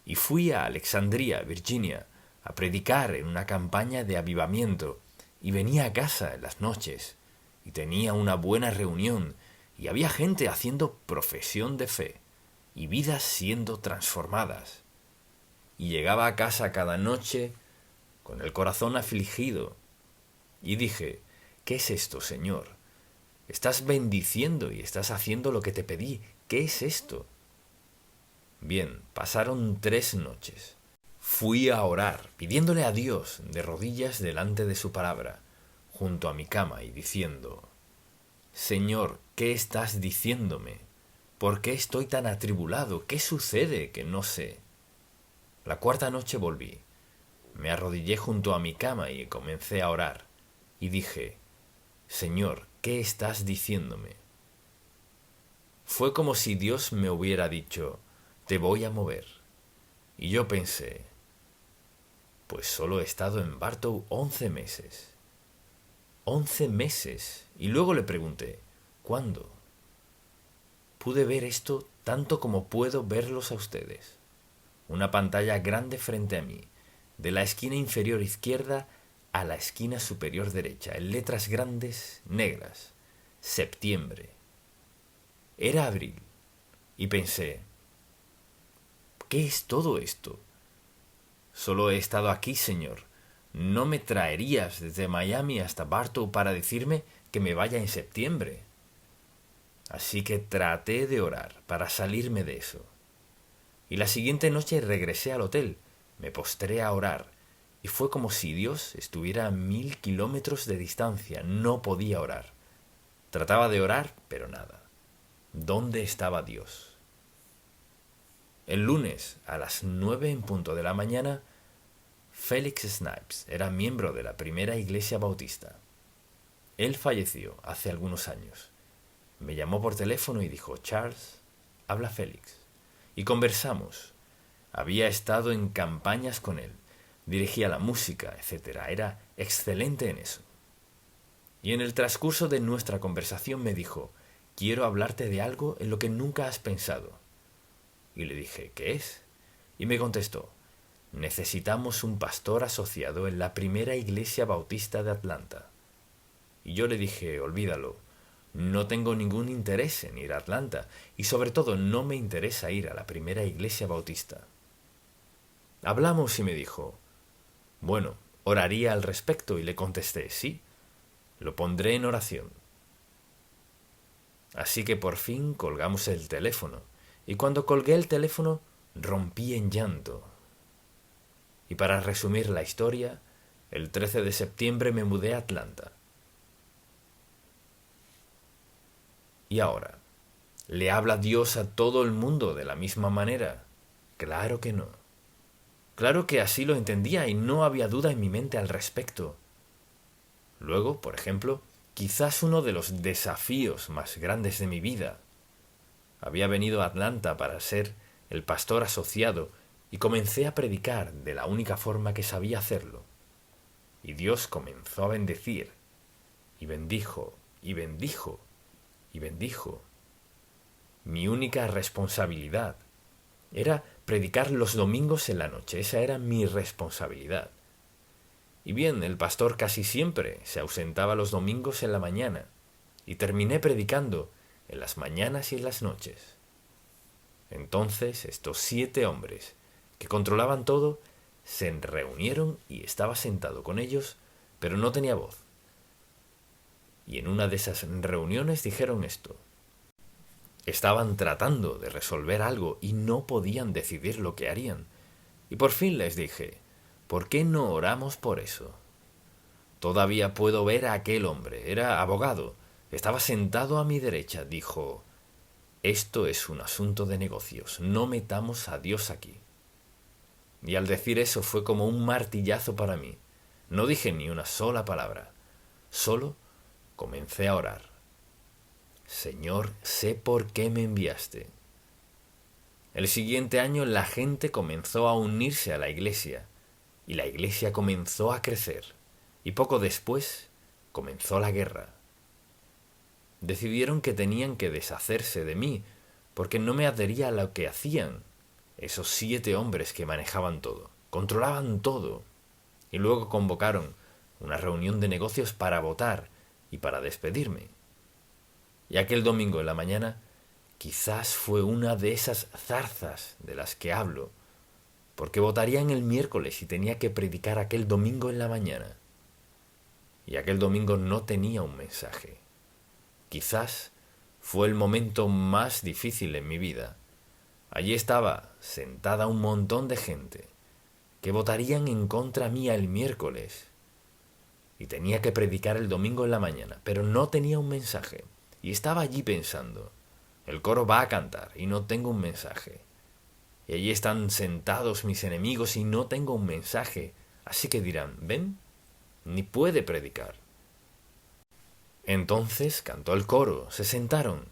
Y fui a Alexandria, Virginia, a predicar en una campaña de avivamiento, y venía a casa en las noches, y tenía una buena reunión, y había gente haciendo profesión de fe, y vidas siendo transformadas. Y llegaba a casa cada noche con el corazón afligido, y dije, ¿qué es esto, Señor? Estás bendiciendo y estás haciendo lo que te pedí. ¿Qué es esto? Bien, pasaron 3 noches. Fui a orar, pidiéndole a Dios de rodillas delante de su palabra, junto a mi cama y diciendo, Señor, ¿qué estás diciéndome? ¿Por qué estoy tan atribulado? ¿Qué sucede que no sé? La 4ª noche volví. Me arrodillé junto a mi cama y comencé a orar, y dije, Señor, ¿qué estás diciéndome? Fue como si Dios me hubiera dicho, te voy a mover. Y yo pensé, pues solo he estado en Bartow 11 meses. 11 meses. Y luego le pregunté, ¿cuándo? Pude ver esto tanto como puedo verlos a ustedes. Una pantalla grande frente a mí, de la esquina inferior izquierda a la esquina superior derecha, en letras grandes, negras. Septiembre. Era abril. Y pensé, ¿qué es todo esto? Solo he estado aquí, Señor. ¿No me traerías desde Miami hasta Bartow para decirme que me vaya en septiembre? Así que traté de orar para salirme de eso. Y la siguiente noche regresé al hotel, me postré a orar, y fue como si Dios estuviera a 1000 kilómetros de distancia. No podía orar. Trataba de orar, pero nada. ¿Dónde estaba Dios? El lunes, a las 9 en punto de la mañana, Felix Snipes era miembro de la primera iglesia bautista. Él falleció hace algunos años. Me llamó por teléfono y dijo, Charles, habla Félix. Y conversamos. Había estado en campañas con él, dirigía la música, etc. Era excelente en eso. Y en el transcurso de nuestra conversación me dijo, quiero hablarte de algo en lo que nunca has pensado. Y le dije, ¿qué es? Y me contestó, necesitamos un pastor asociado en la primera iglesia bautista de Atlanta. Y yo le dije, olvídalo, no tengo ningún interés en ir a Atlanta, y sobre todo no me interesa ir a la primera iglesia bautista. Hablamos y me dijo, bueno, oraría al respecto, y le contesté, sí, lo pondré en oración. Así que por fin colgamos el teléfono, y cuando colgué el teléfono rompí en llanto. Y para resumir la historia, el 13 de septiembre me mudé a Atlanta. Y ahora, ¿le habla Dios a todo el mundo de la misma manera? Claro que no. Claro que así lo entendía y no había duda en mi mente al respecto. Luego, por ejemplo, quizás uno de los desafíos más grandes de mi vida. Había venido a Atlanta para ser el pastor asociado y comencé a predicar de la única forma que sabía hacerlo. Y Dios comenzó a bendecir, y bendijo, y bendijo, y bendijo. Mi única responsabilidad era predicar los domingos en la noche. Esa era mi responsabilidad. Y bien, el pastor casi siempre se ausentaba los domingos en la mañana, y terminé predicando en las mañanas y en las noches. Entonces estos 7 hombres que controlaban todo se reunieron y estaba sentado con ellos, pero no tenía voz. Y en una de esas reuniones dijeron esto. Estaban tratando de resolver algo y no podían decidir lo que harían. Y por fin les dije, ¿por qué no oramos por eso? Todavía puedo ver a aquel hombre, era abogado, estaba sentado a mi derecha, dijo, esto es un asunto de negocios, no metamos a Dios aquí. Y al decir eso fue como un martillazo para mí. No dije ni una sola palabra, solo comencé a orar. Señor, sé por qué me enviaste. El siguiente año la gente comenzó a unirse a la iglesia, y la iglesia comenzó a crecer, y poco después comenzó la guerra. Decidieron que tenían que deshacerse de mí, porque no me adhería a lo que hacían esos 7 hombres que manejaban todo, controlaban todo, y luego convocaron una reunión de negocios para votar y para despedirme. Y aquel domingo en la mañana quizás fue una de esas zarzas de las que hablo, porque votarían el miércoles y tenía que predicar aquel domingo en la mañana. Y aquel domingo no tenía un mensaje. Quizás fue el momento más difícil en mi vida. Allí estaba sentada un montón de gente que votarían en contra mía el miércoles. Y tenía que predicar el domingo en la mañana, pero no tenía un mensaje. Y estaba allí pensando, el coro va a cantar y no tengo un mensaje. Y allí están sentados mis enemigos y no tengo un mensaje. Así que dirán, ¿ven? Ni puede predicar. Entonces cantó el coro, se sentaron.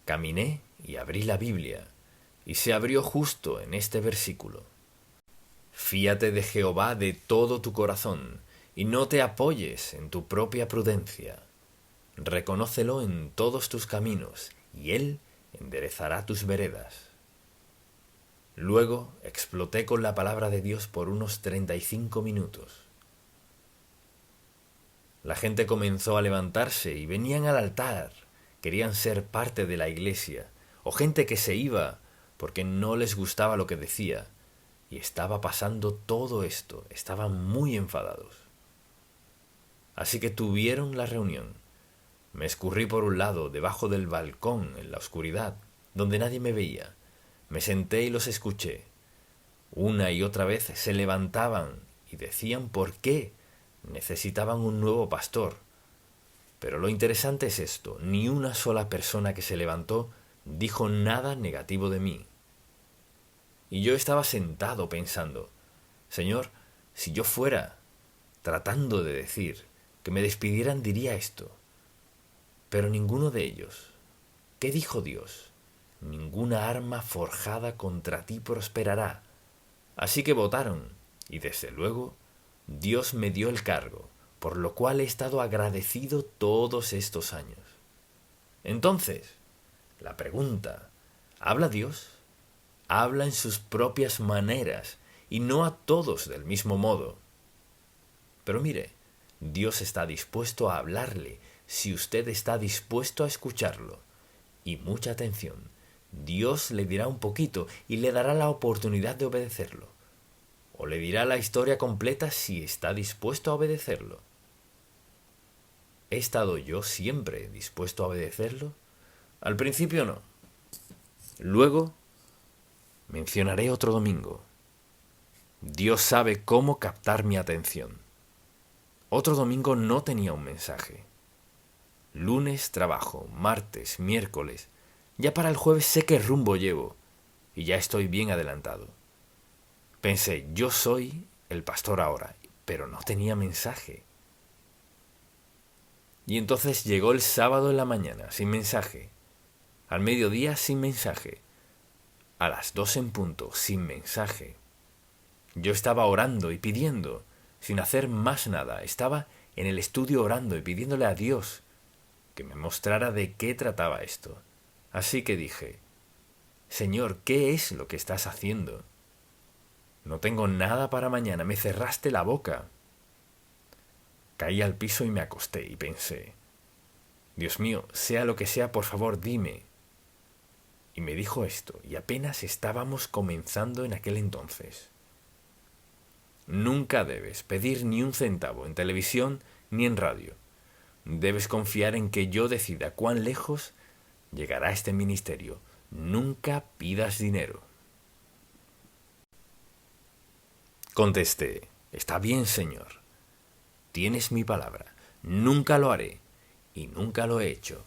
Caminé y abrí la Biblia, y se abrió justo en este versículo. Fíate de Jehová de todo tu corazón, y no te apoyes en tu propia prudencia. Reconócelo en todos tus caminos, y Él enderezará tus veredas. Luego exploté con la palabra de Dios por unos 35 minutos. La gente comenzó a levantarse y venían al altar. Querían ser parte de la iglesia, o gente que se iba porque no les gustaba lo que decía. Y estaba pasando todo esto, estaban muy enfadados. Así que tuvieron la reunión. Me escurrí por un lado, debajo del balcón, en la oscuridad, donde nadie me veía. Me senté y los escuché. Una y otra vez se levantaban y decían por qué necesitaban un nuevo pastor. Pero lo interesante es esto, ni una sola persona que se levantó dijo nada negativo de mí. Y yo estaba sentado pensando, Señor, si yo fuera tratando de decir que me despidieran diría esto. Pero ninguno de ellos. ¿Qué dijo Dios? Ninguna arma forjada contra ti prosperará. Así que votaron, y desde luego Dios me dio el cargo, por lo cual he estado agradecido todos estos años. Entonces, la pregunta, ¿habla Dios? Habla en sus propias maneras, y no a todos del mismo modo. Pero mire, Dios está dispuesto a hablarle si usted está dispuesto a escucharlo. Y mucha atención, Dios le dirá un poquito y le dará la oportunidad de obedecerlo. O le dirá la historia completa si está dispuesto a obedecerlo. ¿He estado yo siempre dispuesto a obedecerlo? Al principio no. Luego mencionaré otro domingo. Dios sabe cómo captar mi atención. Otro domingo no tenía un mensaje. Lunes trabajo, martes, miércoles. Ya para el jueves sé qué rumbo llevo y ya estoy bien adelantado. Pensé, yo soy el pastor ahora, pero no tenía mensaje. Y entonces llegó el sábado en la mañana, sin mensaje. Al mediodía, sin mensaje. A las 2 en punto, sin mensaje. Yo estaba orando y pidiendo, sin hacer más nada. Estaba en el estudio orando y pidiéndole a Dios que me mostrara de qué trataba esto. Así que dije, Señor, ¿qué es lo que estás haciendo? No tengo nada para mañana, me cerraste la boca. Caí al piso y me acosté y pensé, Dios mío, sea lo que sea, por favor, dime. Y me dijo esto, y apenas estábamos comenzando en aquel entonces. Nunca debes pedir ni un centavo en televisión ni en radio. Debes confiar en que yo decida cuán lejos llegará este ministerio. Nunca pidas dinero. Contesté, está bien, Señor. Tienes mi palabra. Nunca lo haré y nunca lo he hecho.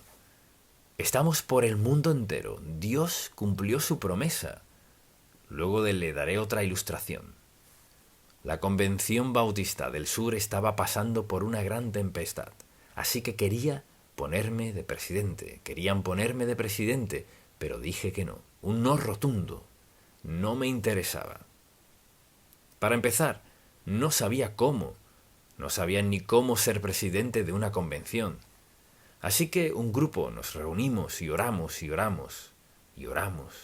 Estamos por el mundo entero. Dios cumplió su promesa. Luego le daré otra ilustración. La Convención Bautista del Sur estaba pasando por una gran tempestad, así que quería ponerme de presidente. Querían ponerme de presidente, pero dije que no. Un no rotundo. No me interesaba. Para empezar, no sabía cómo. No sabía ni cómo ser presidente de una convención. Así que un grupo nos reunimos y oramos y oramos y oramos.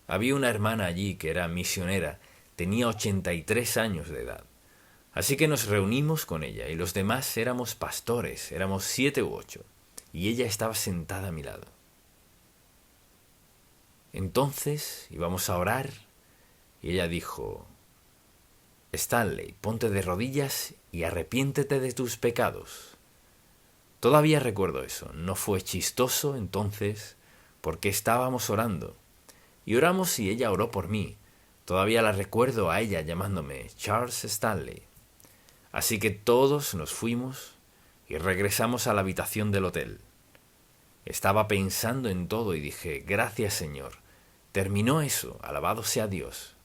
Había una hermana allí que era misionera, tenía 83 años de edad. Así que nos reunimos con ella y los demás éramos pastores, éramos 7 u 8, y ella estaba sentada a mi lado. Entonces íbamos a orar y ella dijo: Stanley, ponte de rodillas y arrepiéntete de tus pecados. Todavía recuerdo eso. No fue chistoso entonces porque estábamos orando. Y oramos y ella oró por mí. Todavía la recuerdo a ella llamándome Charles Stanley. Así que todos nos fuimos y regresamos a la habitación del hotel. Estaba pensando en todo y dije: gracias, Señor. Terminó eso, alabado sea Dios.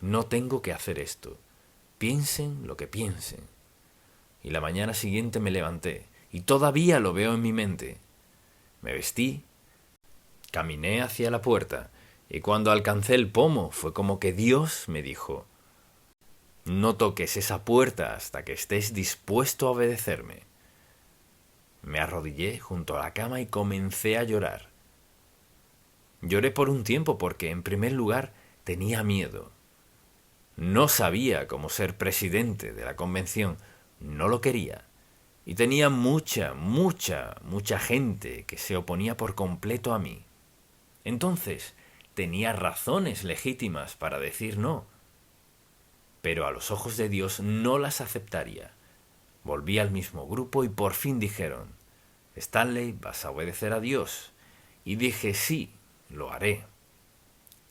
No tengo que hacer esto. Piensen lo que piensen. Y la mañana siguiente me levanté y todavía lo veo en mi mente. Me vestí, caminé hacia la puerta y cuando alcancé el pomo fue como que Dios me dijo: no toques esa puerta hasta que estés dispuesto a obedecerme. Me arrodillé junto a la cama y comencé a llorar. Lloré por un tiempo porque, en primer lugar, tenía miedo. No sabía cómo ser presidente de la convención, no lo quería. Y tenía mucha gente que se oponía por completo a mí. Entonces, tenía razones legítimas para decir no. Pero a los ojos de Dios no las aceptaría. Volví al mismo grupo y por fin dijeron: Stanley, vas a obedecer a Dios. Y dije: sí, lo haré.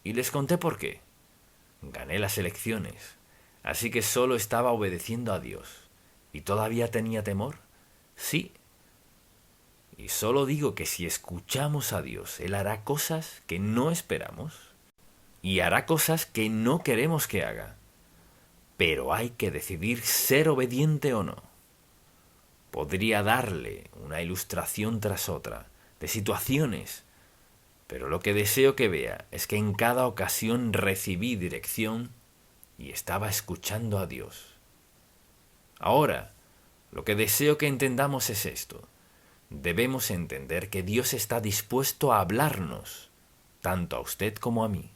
Y les conté por qué. Gané las elecciones, así que solo estaba obedeciendo a Dios. ¿Y todavía tenía temor? Sí. Y solo digo que si escuchamos a Dios, Él hará cosas que no esperamos y hará cosas que no queremos que haga. Pero hay que decidir ser obediente o no. Podría darle una ilustración tras otra de situaciones, pero lo que deseo que vea es que en cada ocasión recibí dirección y estaba escuchando a Dios. Ahora, lo que deseo que entendamos es esto. Debemos entender que Dios está dispuesto a hablarnos, tanto a usted como a mí.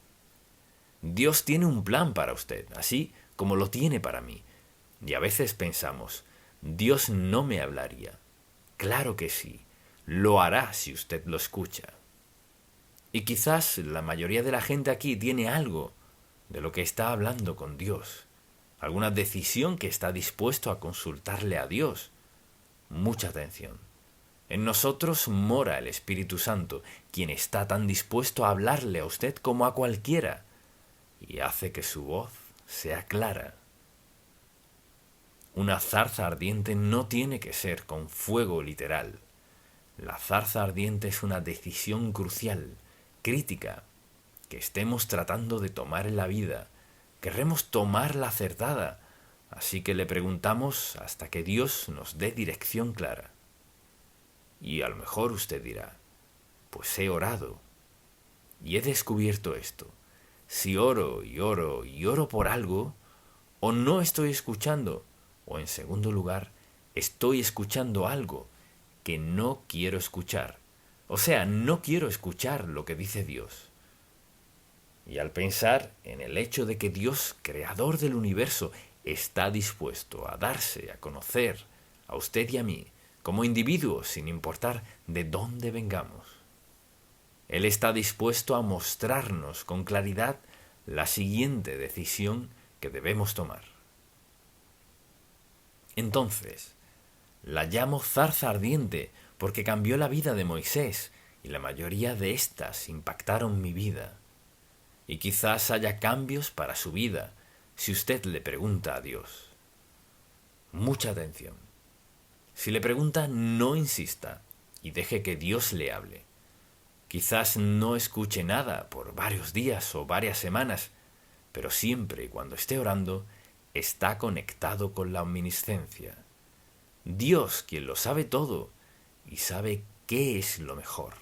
Dios tiene un plan para usted, así como lo tiene para mí. Y a veces pensamos: Dios no me hablaría. Claro que sí, lo hará si usted lo escucha. Y quizás la mayoría de la gente aquí tiene algo de lo que está hablando con Dios, alguna decisión que está dispuesto a consultarle a Dios. Mucha atención. En nosotros mora el Espíritu Santo, quien está tan dispuesto a hablarle a usted como a cualquiera, y hace que su voz sea clara. Una zarza ardiente no tiene que ser con fuego literal. La zarza ardiente es una decisión crucial, crítica, que estemos tratando de tomar en la vida. Querremos tomar la acertada, así que le preguntamos hasta que Dios nos dé dirección clara. Y a lo mejor usted dirá: pues he orado y he descubierto esto. Si oro y oro y oro por algo, o no estoy escuchando, o en segundo lugar, estoy escuchando algo que no quiero escuchar. O sea, no quiero escuchar lo que dice Dios. Y al pensar en el hecho de que Dios, creador del universo, está dispuesto a darse a conocer a usted y a mí como individuos sin importar de dónde vengamos, Él está dispuesto a mostrarnos con claridad la siguiente decisión que debemos tomar. Entonces, la llamo zarza ardiente porque cambió la vida de Moisés y la mayoría de estas impactaron mi vida. Y quizás haya cambios para su vida si usted le pregunta a Dios. Mucha atención. Si le pregunta, no insista y deje que Dios le hable. Quizás no escuche nada por varios días o varias semanas, pero siempre y cuando esté orando, está conectado con la omnisciencia. Dios, quien lo sabe todo y sabe qué es lo mejor.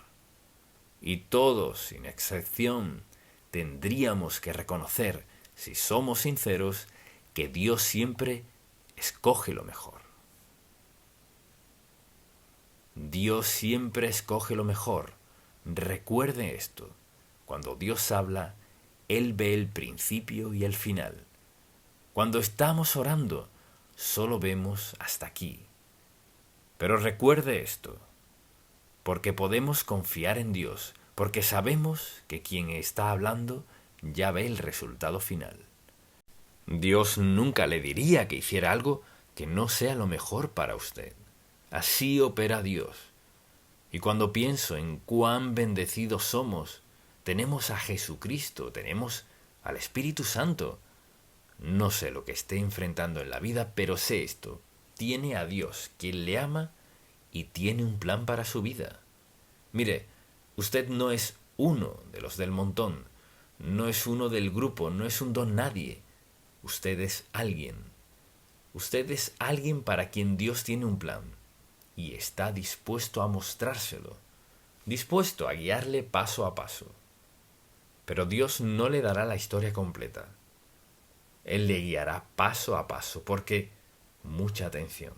Y todos, sin excepción, tendríamos que reconocer, si somos sinceros, que Dios siempre escoge lo mejor. Dios siempre escoge lo mejor. Recuerde esto. Cuando Dios habla, Él ve el principio y el final. Cuando estamos orando, solo vemos hasta aquí. Pero recuerde esto, porque podemos confiar en Dios, porque sabemos que quien está hablando ya ve el resultado final. Dios nunca le diría que hiciera algo que no sea lo mejor para usted. Así opera Dios. Y cuando pienso en cuán bendecidos somos, tenemos a Jesucristo, tenemos al Espíritu Santo. No sé lo que esté enfrentando en la vida, pero sé esto. Tiene a Dios, quien le ama y tiene un plan para su vida. Mire, usted no es uno de los del montón, no es uno del grupo, no es un don nadie. Usted es alguien. Usted es alguien para quien Dios tiene un plan y está dispuesto a mostrárselo, dispuesto a guiarle paso a paso. Pero Dios no le dará la historia completa. Él le guiará paso a paso porque, mucha atención,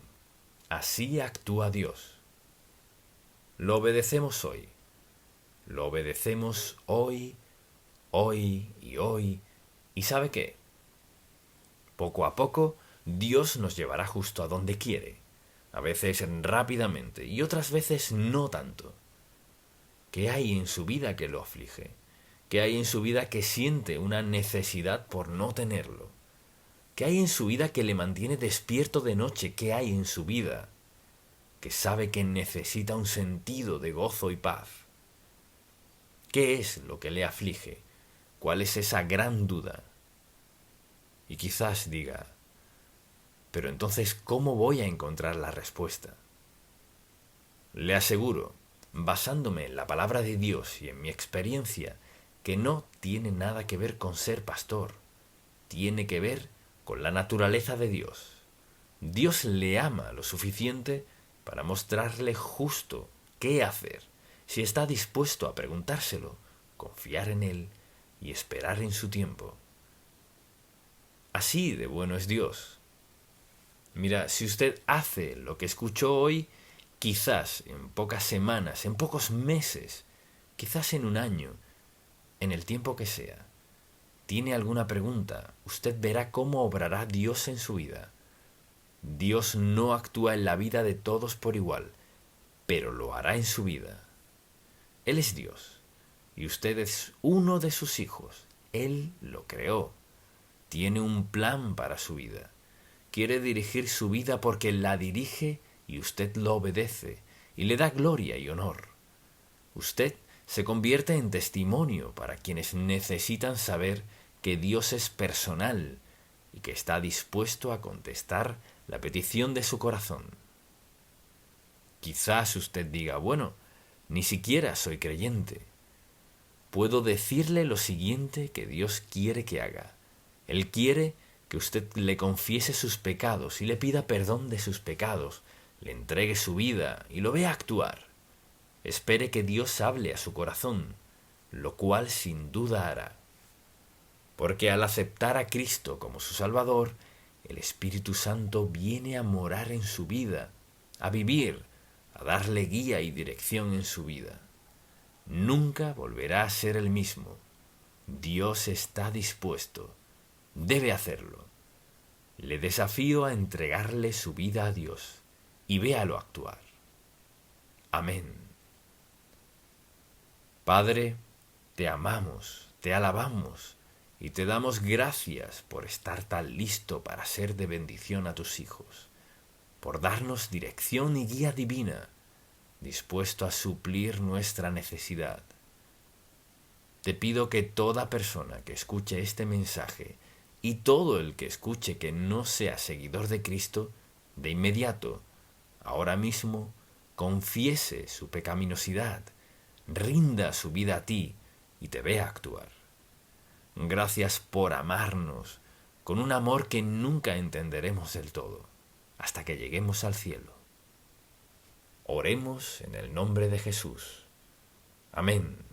así actúa Dios. Lo obedecemos hoy. Lo obedecemos hoy, hoy y hoy. ¿Y sabe qué? Poco a poco, Dios nos llevará justo a donde quiere. A veces rápidamente y otras veces no tanto. ¿Qué hay en su vida que lo aflige? ¿Qué hay en su vida que siente una necesidad por no tenerlo? ¿Qué hay en su vida que le mantiene despierto de noche? ¿Qué hay en su vida que sabe que necesita un sentido de gozo y paz? ¿Qué es lo que le aflige? ¿Cuál es esa gran duda? Y quizás diga, pero entonces, ¿cómo voy a encontrar la respuesta? Le aseguro, basándome en la palabra de Dios y en mi experiencia, que no tiene nada que ver con ser pastor. Tiene que ver con la naturaleza de Dios. Dios le ama lo suficiente para mostrarle justo qué hacer, si está dispuesto a preguntárselo, confiar en Él y esperar en su tiempo. Así de bueno es Dios. Mira, si usted hace lo que escuchó hoy, quizás en pocas semanas, en pocos meses, quizás en un año, en el tiempo que sea, tiene alguna pregunta, usted verá cómo obrará Dios en su vida. Dios no actúa en la vida de todos por igual, pero lo hará en su vida. Él es Dios, y usted es uno de sus hijos. Él lo creó. Tiene un plan para su vida. Quiere dirigir su vida porque la dirige y usted lo obedece y le da gloria y honor. Usted se convierte en testimonio para quienes necesitan saber que Dios es personal y que está dispuesto a contestar la petición de su corazón. Quizás usted diga, bueno, ni siquiera soy creyente. Puedo decirle lo siguiente que Dios quiere que haga. Él quiere que usted le confiese sus pecados y le pida perdón de sus pecados, le entregue su vida y lo vea actuar. Espere que Dios hable a su corazón, lo cual sin duda hará. Porque al aceptar a Cristo como su Salvador, el Espíritu Santo viene a morar en su vida, a vivir, a darle guía y dirección en su vida. Nunca volverá a ser el mismo. Dios está dispuesto. Debe hacerlo. Le desafío a entregarle su vida a Dios y véalo actuar. Amén. Padre, te amamos, te alabamos y te damos gracias por estar tan listo para ser de bendición a tus hijos, por darnos dirección y guía divina, dispuesto a suplir nuestra necesidad. Te pido que toda persona que escuche este mensaje y todo el que escuche que no sea seguidor de Cristo, de inmediato, ahora mismo, confiese su pecaminosidad, rinda su vida a ti y te vea actuar. Gracias por amarnos con un amor que nunca entenderemos del todo. hasta que lleguemos al cielo. Oremos en el nombre de Jesús. Amén.